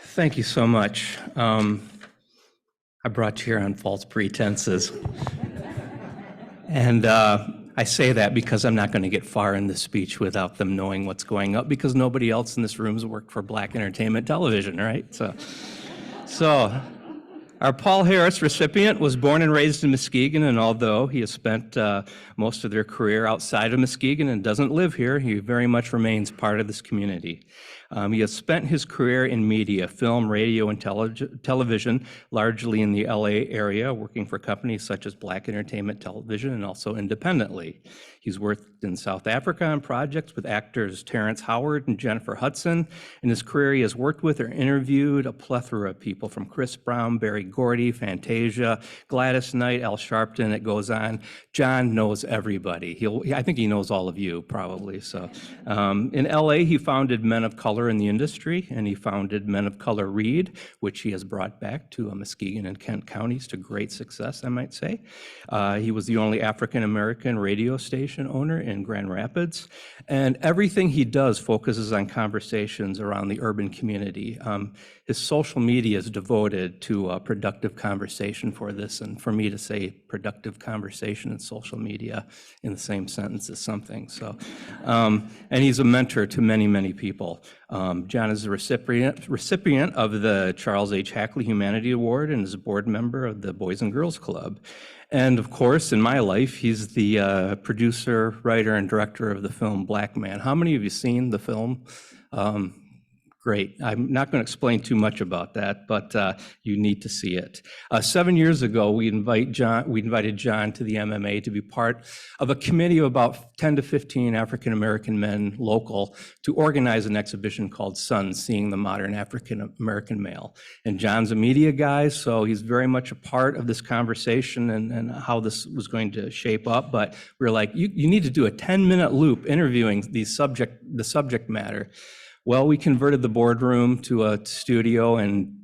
Thank you so much. I brought you here on false pretenses. And I say that because I'm not going to get far in the speech without them knowing what's going up, because nobody else in this room has worked for Black Entertainment Television, right? So our Paul Harris recipient was born and raised in Muskegon, and although he has spent most of their career outside of Muskegon and doesn't live here, he very much remains part of this community. He has spent his career in media, film, radio, and television, largely in the LA area, working for companies such as Black Entertainment Television and also independently. He's worked in South Africa on projects with actors Terrence Howard and Jennifer Hudson. In his career, he has worked with or interviewed a plethora of people, from Chris Brown, Berry Gordy, Fantasia, Gladys Knight, Al Sharpton, it goes on. John knows everybody. I think he knows all of you, probably. So, in LA, he founded Men of Color in the industry, and he founded Men of Color Read, which he has brought back to Muskegon and Kent counties to great success, I might say. He was the only African-American radio station owner in Grand Rapids, and everything he does focuses on conversations around the urban community. His social media is devoted to a productive conversation for this, and for me to say productive conversation and social media in the same sentence is something. So, and he's a mentor to many, many people. John is a recipient of the Charles H. Hackley Humanity Award and is a board member of the Boys and Girls Club. And of course, in my life, he's the producer, writer, and director of the film Black Man. How many of you seen the film? Great. I'm not going to explain too much about that, but you need to see it. 7 years ago, we invited John to the MMA to be part of a committee of about 10 to 15 African-American men local to organize an exhibition called Sons, Seeing the Modern African-American Male. And John's a media guy, so he's very much a part of this conversation and how this was going to shape up. But we were like, you need to do a 10-minute loop interviewing the subject matter. Well, we converted the boardroom to a studio, and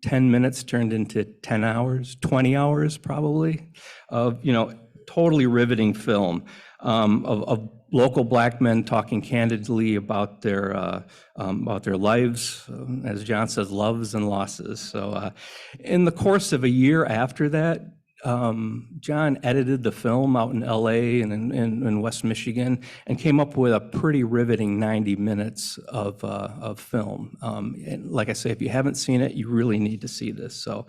10 minutes turned into 10 hours, 20 hours probably of, totally riveting film of local Black men talking candidly about their lives, as John says, loves and losses. So in the course of a year after that, John edited the film out in LA and in West Michigan and came up with a pretty riveting 90 minutes of film. And like I say, if you haven't seen it, you really need to see this. So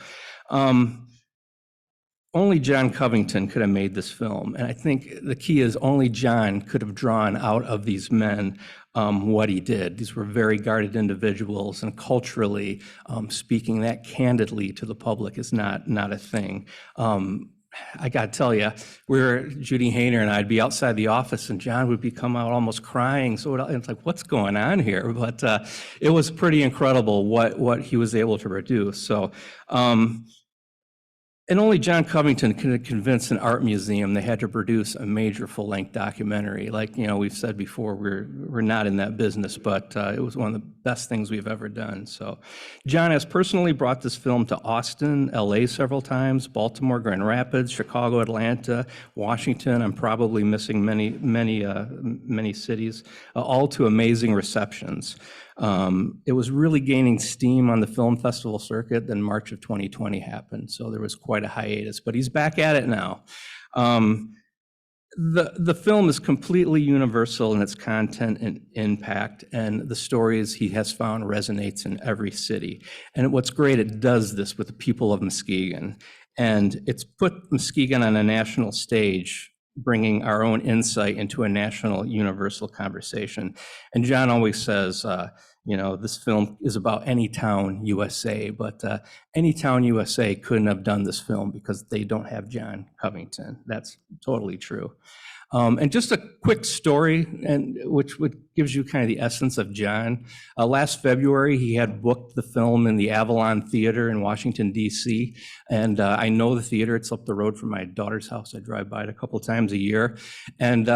only John Covington could have made this film. And I think the key is only John could have drawn out of these men what he did. These were very guarded individuals, and culturally speaking, that candidly to the public is not a thing. I got to tell you, Judy Hayner and I'd be outside the office, and John would come out almost crying. So it's like, what's going on here? But it was pretty incredible what he was able to produce. So. And only John Covington could convince an art museum they had to produce a major full-length documentary. Like, we've said before, we're not in that business, but it was one of the best things we've ever done. So John has personally brought this film to Austin, LA several times, Baltimore, Grand Rapids, Chicago, Atlanta, Washington. I'm probably missing many cities, all to amazing receptions. It was really gaining steam on the film festival circuit. Then March of 2020 happened, so there was quite a hiatus, but he's back at it now. The film is completely universal in its content and impact, and the stories he has found resonates in every city. And what's great, it does this with the people of Muskegon, and it's put Muskegon on a national stage, bringing our own insight into a national universal conversation. And John always says, this film is about any town USA, but any town USA couldn't have done this film because they don't have John Covington. That's totally true. And just a quick story, and which gives you kind of the essence of John. Last February, he had booked the film in the Avalon Theater in Washington, D.C. And I know the theater. It's up the road from my daughter's house. I drive by it a couple times a year. And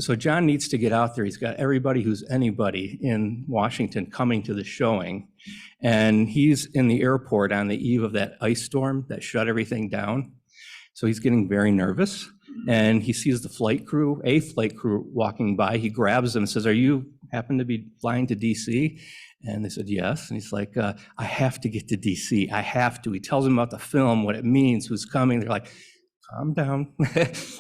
so John needs to get out there. He's got everybody who's anybody in Washington coming to the showing. And he's in the airport on the eve of that ice storm that shut everything down. So he's getting very nervous. And he sees a flight crew walking by. He grabs them and says, "Are you happen to be flying to DC?" And they said, "Yes." And he's like, "I have to get to DC. I have to." He tells them about the film, what it means, who's coming. They're like, "Calm down.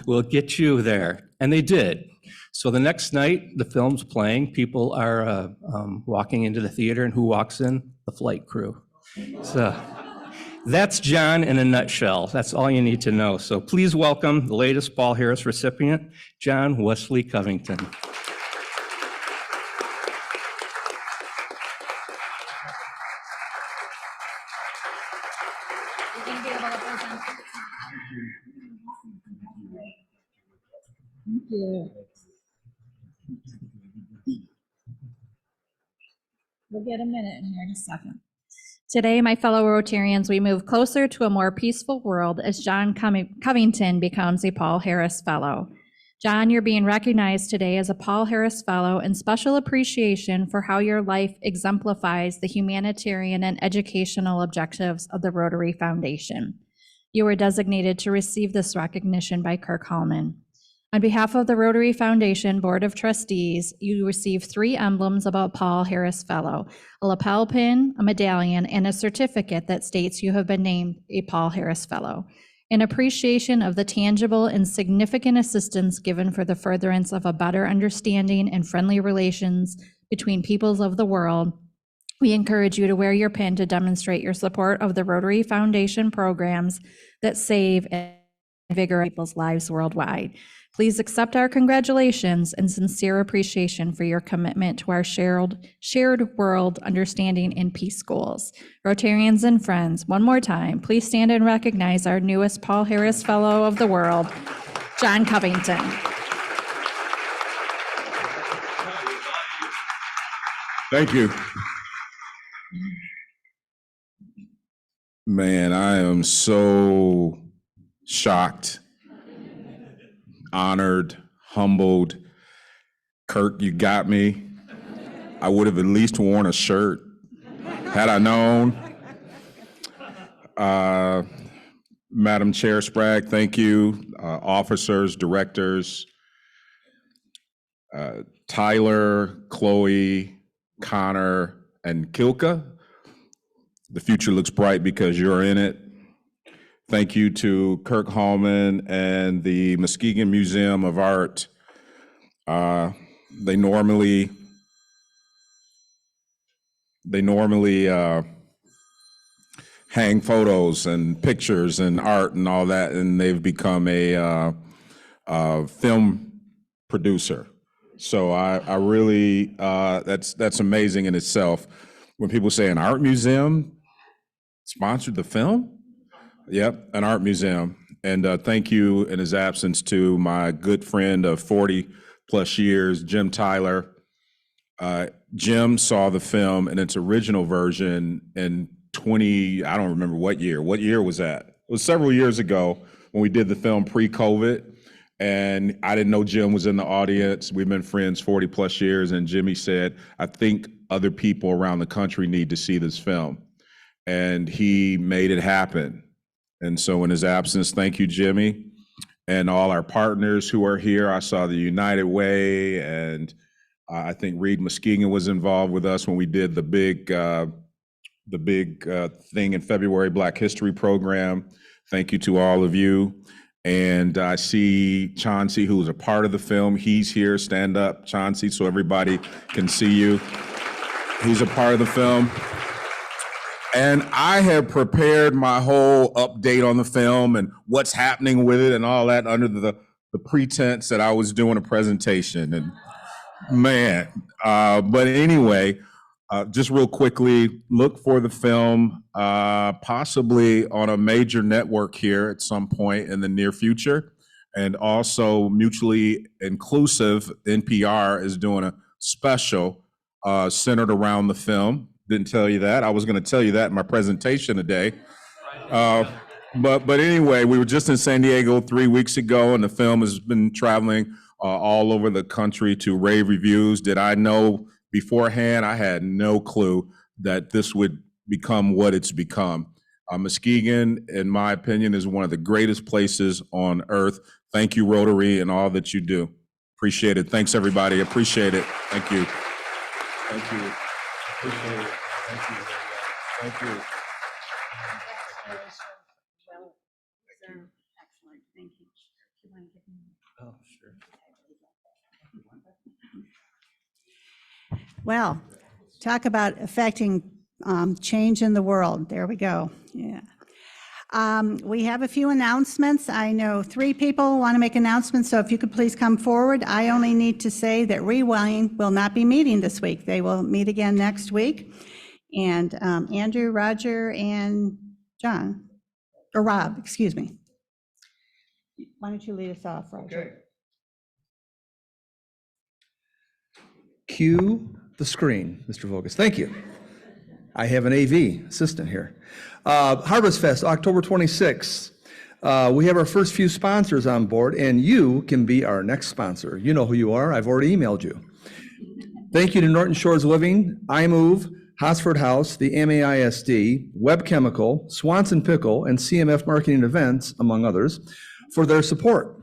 We'll get you there." And they did. So the next night, the film's playing. People are walking into the theater, and who walks in? The flight crew. So that's John in a nutshell. That's all you need to know. So please welcome the latest Paul Harris recipient, John Wesley Covington. Thank you. We'll get a minute in here in a second. Today, my fellow Rotarians, we move closer to a more peaceful world as John Covington becomes a Paul Harris Fellow. John, you're being recognized today as a Paul Harris Fellow in special appreciation for how your life exemplifies the humanitarian and educational objectives of the Rotary Foundation. You were designated to receive this recognition by Kirk Hallman. On behalf of the Rotary Foundation Board of Trustees, you receive 3 emblems about Paul Harris Fellow, a lapel pin, a medallion, and a certificate that states you have been named a Paul Harris Fellow. In appreciation of the tangible and significant assistance given for the furtherance of a better understanding and friendly relations between peoples of the world, we encourage you to wear your pin to demonstrate your support of the Rotary Foundation programs that save and invigorate people's lives worldwide. Please accept our congratulations and sincere appreciation for your commitment to our shared world understanding and peace goals. Rotarians and friends, one more time, please stand and recognize our newest Paul Harris Fellow of the World, John Covington. Thank you. Man, I am so shocked, honored, humbled. Kirk, you got me. I would have at least worn a shirt had I known. Madam Chair Sprague, thank you. Officers, directors, Tyler, Chloe, Connor, and Kilka. The future looks bright because you're in it. Thank you to Kirk Hallman and the Muskegon Museum of Art. They normally hang photos and pictures and art and all that, and they've become a film producer. So I really, that's amazing in itself. When people say an art museum sponsored the film, yep, an art museum. And thank you in his absence to my good friend of 40 plus years, Jim Tyler. Jim saw the film in its original version in I don't remember what year. What year was that? It was several years ago when we did the film pre-COVID. And I didn't know Jim was in the audience. We've been friends 40 plus years. And Jimmy said, I think other people around the country need to see this film. And he made it happen. And so in his absence, thank you, Jimmy, and all our partners who are here. I saw the United Way, and I think Reed Muskegon was involved with us when we did the big thing in February, Black History Program. Thank you to all of you. And I see Chauncey, who's a part of the film. He's here. Stand up, Chauncey, so everybody can see you. He's a part of the film. And I have prepared my whole update on the film and what's happening with it and all that under the pretense that I was doing a presentation. And man, but anyway, just real quickly, look for the film possibly on a major network here at some point in the near future. And also Mutually Inclusive, NPR, is doing a special centered around the film. Didn't tell you that. I was going to tell you that in my presentation today. But anyway, we were just in San Diego 3 weeks ago, and the film has been traveling all over the country to rave reviews. Did I know beforehand? I had no clue that this would become what it's become. Muskegon, in my opinion, is one of the greatest places on earth. Thank you, Rotary, and all that you do. Appreciate it. Thanks, everybody. Appreciate it. Thank you. Thank you. Appreciate it. Thank you. Thank you. Excellent. Thank you. Oh, sure. Well, talk about affecting change in the world. There we go. Yeah. We have a few announcements. I know 3 people want to make announcements, so if you could please come forward. I only need to say that Rewind will not be meeting this week. They will meet again next week. And Andrew, Roger, and Rob, excuse me. Why don't you lead us off, Roger? Okay. Cue the screen, Mr. Voges. Thank you. I have an AV assistant here. Harvest Fest, October 26th. We have our first few sponsors on board, and you can be our next sponsor. You know who you are. I've already emailed you. Thank you to Norton Shores Living, iMove, Hosford House, the MAISD, Web Chemical, Swanson Pickle, and CMF Marketing Events, among others, for their support.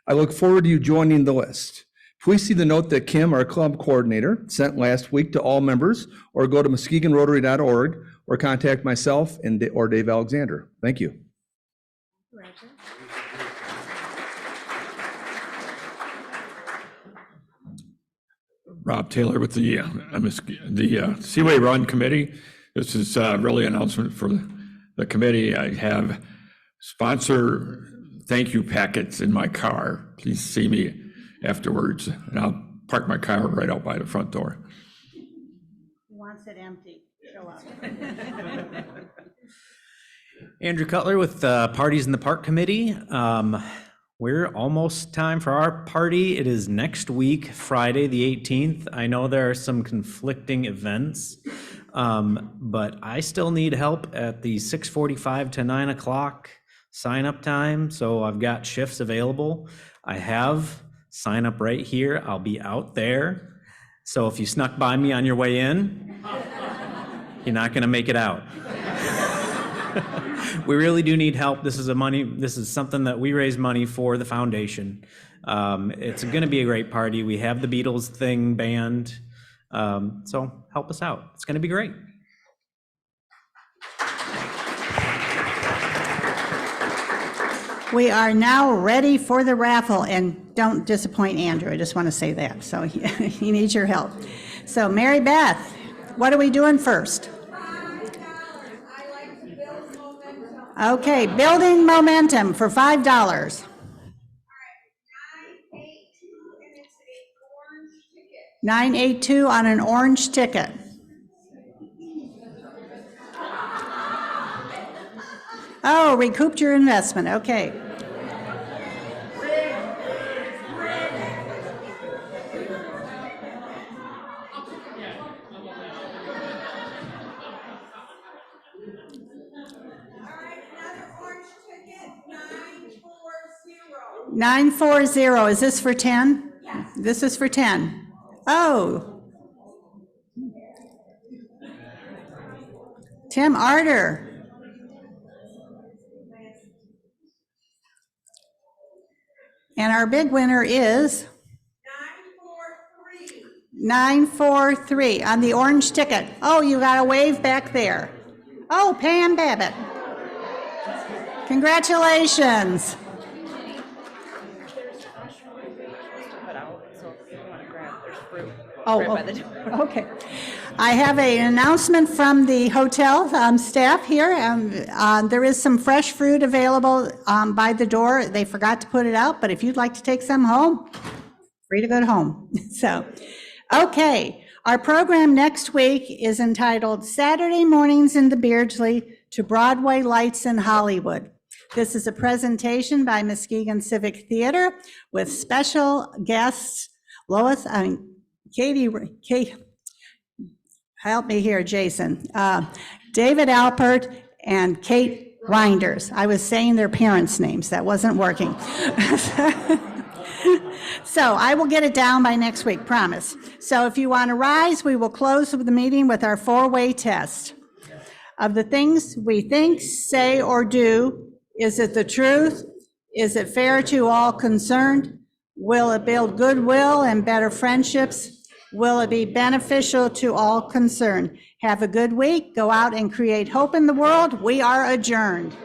I look forward to you joining the list. Please see the note that Kim, our club coordinator, sent last week to all members, or go to muskegonrotary.org or contact myself or Dave Alexander. Thank you. Rob Taylor with the Seaway Run Committee. This is really an announcement for the committee. I have sponsor thank you packets in my car. Please see me afterwards, and I'll park my car right out by the front door. Who wants it empty? Show up. Andrew Cutler with Parties in the Park Committee. We're almost time for our party. It is next week, Friday the 18th. I know there are some conflicting events, but I still need help at the 6:45 to 9 o'clock sign up time. So I've got shifts available. I have sign up right here. I'll be out there. So if you snuck by me on your way in, you're not going to make it out. We really do need help. This is something that we raise money for the foundation. It's going to be a great party. We have the Beatles thing banned. So help us out. It's going to be great. We are now ready for the raffle, and don't disappoint Andrew. I just want to say that. So he needs your help. So Mary Beth, what are we doing first? Okay, building momentum for $5. 982 on an orange ticket. Oh, recouped your investment, okay. $940, is this for 10? Yes. This is for 10. Oh. Tim Arter. And our big winner is 943 on the orange ticket. Oh, you got a wave back there. Oh, Pam Babbitt. Congratulations. Oh, okay. I have an announcement from the hotel staff here. There is some fresh fruit available by the door. They forgot to put it out, but if you'd like to take some home, free to go home. So, okay. Our program next week is entitled Saturday Mornings in the Beardsley to Broadway Lights in Hollywood. This is a presentation by Muskegon Civic Theater with special guests, Katie, help me here, Jason. David Alpert and Kate Reinders. I was saying their parents' names. That wasn't working. So I will get it down by next week, promise. So if you want to rise, we will close the meeting with our four-way test. Of the things we think, say, or do, is it the truth? Is it fair to all concerned? Will it build goodwill and better friendships? Will it be beneficial to all concerned? Have a good week. Go out and create hope in the world. We are adjourned.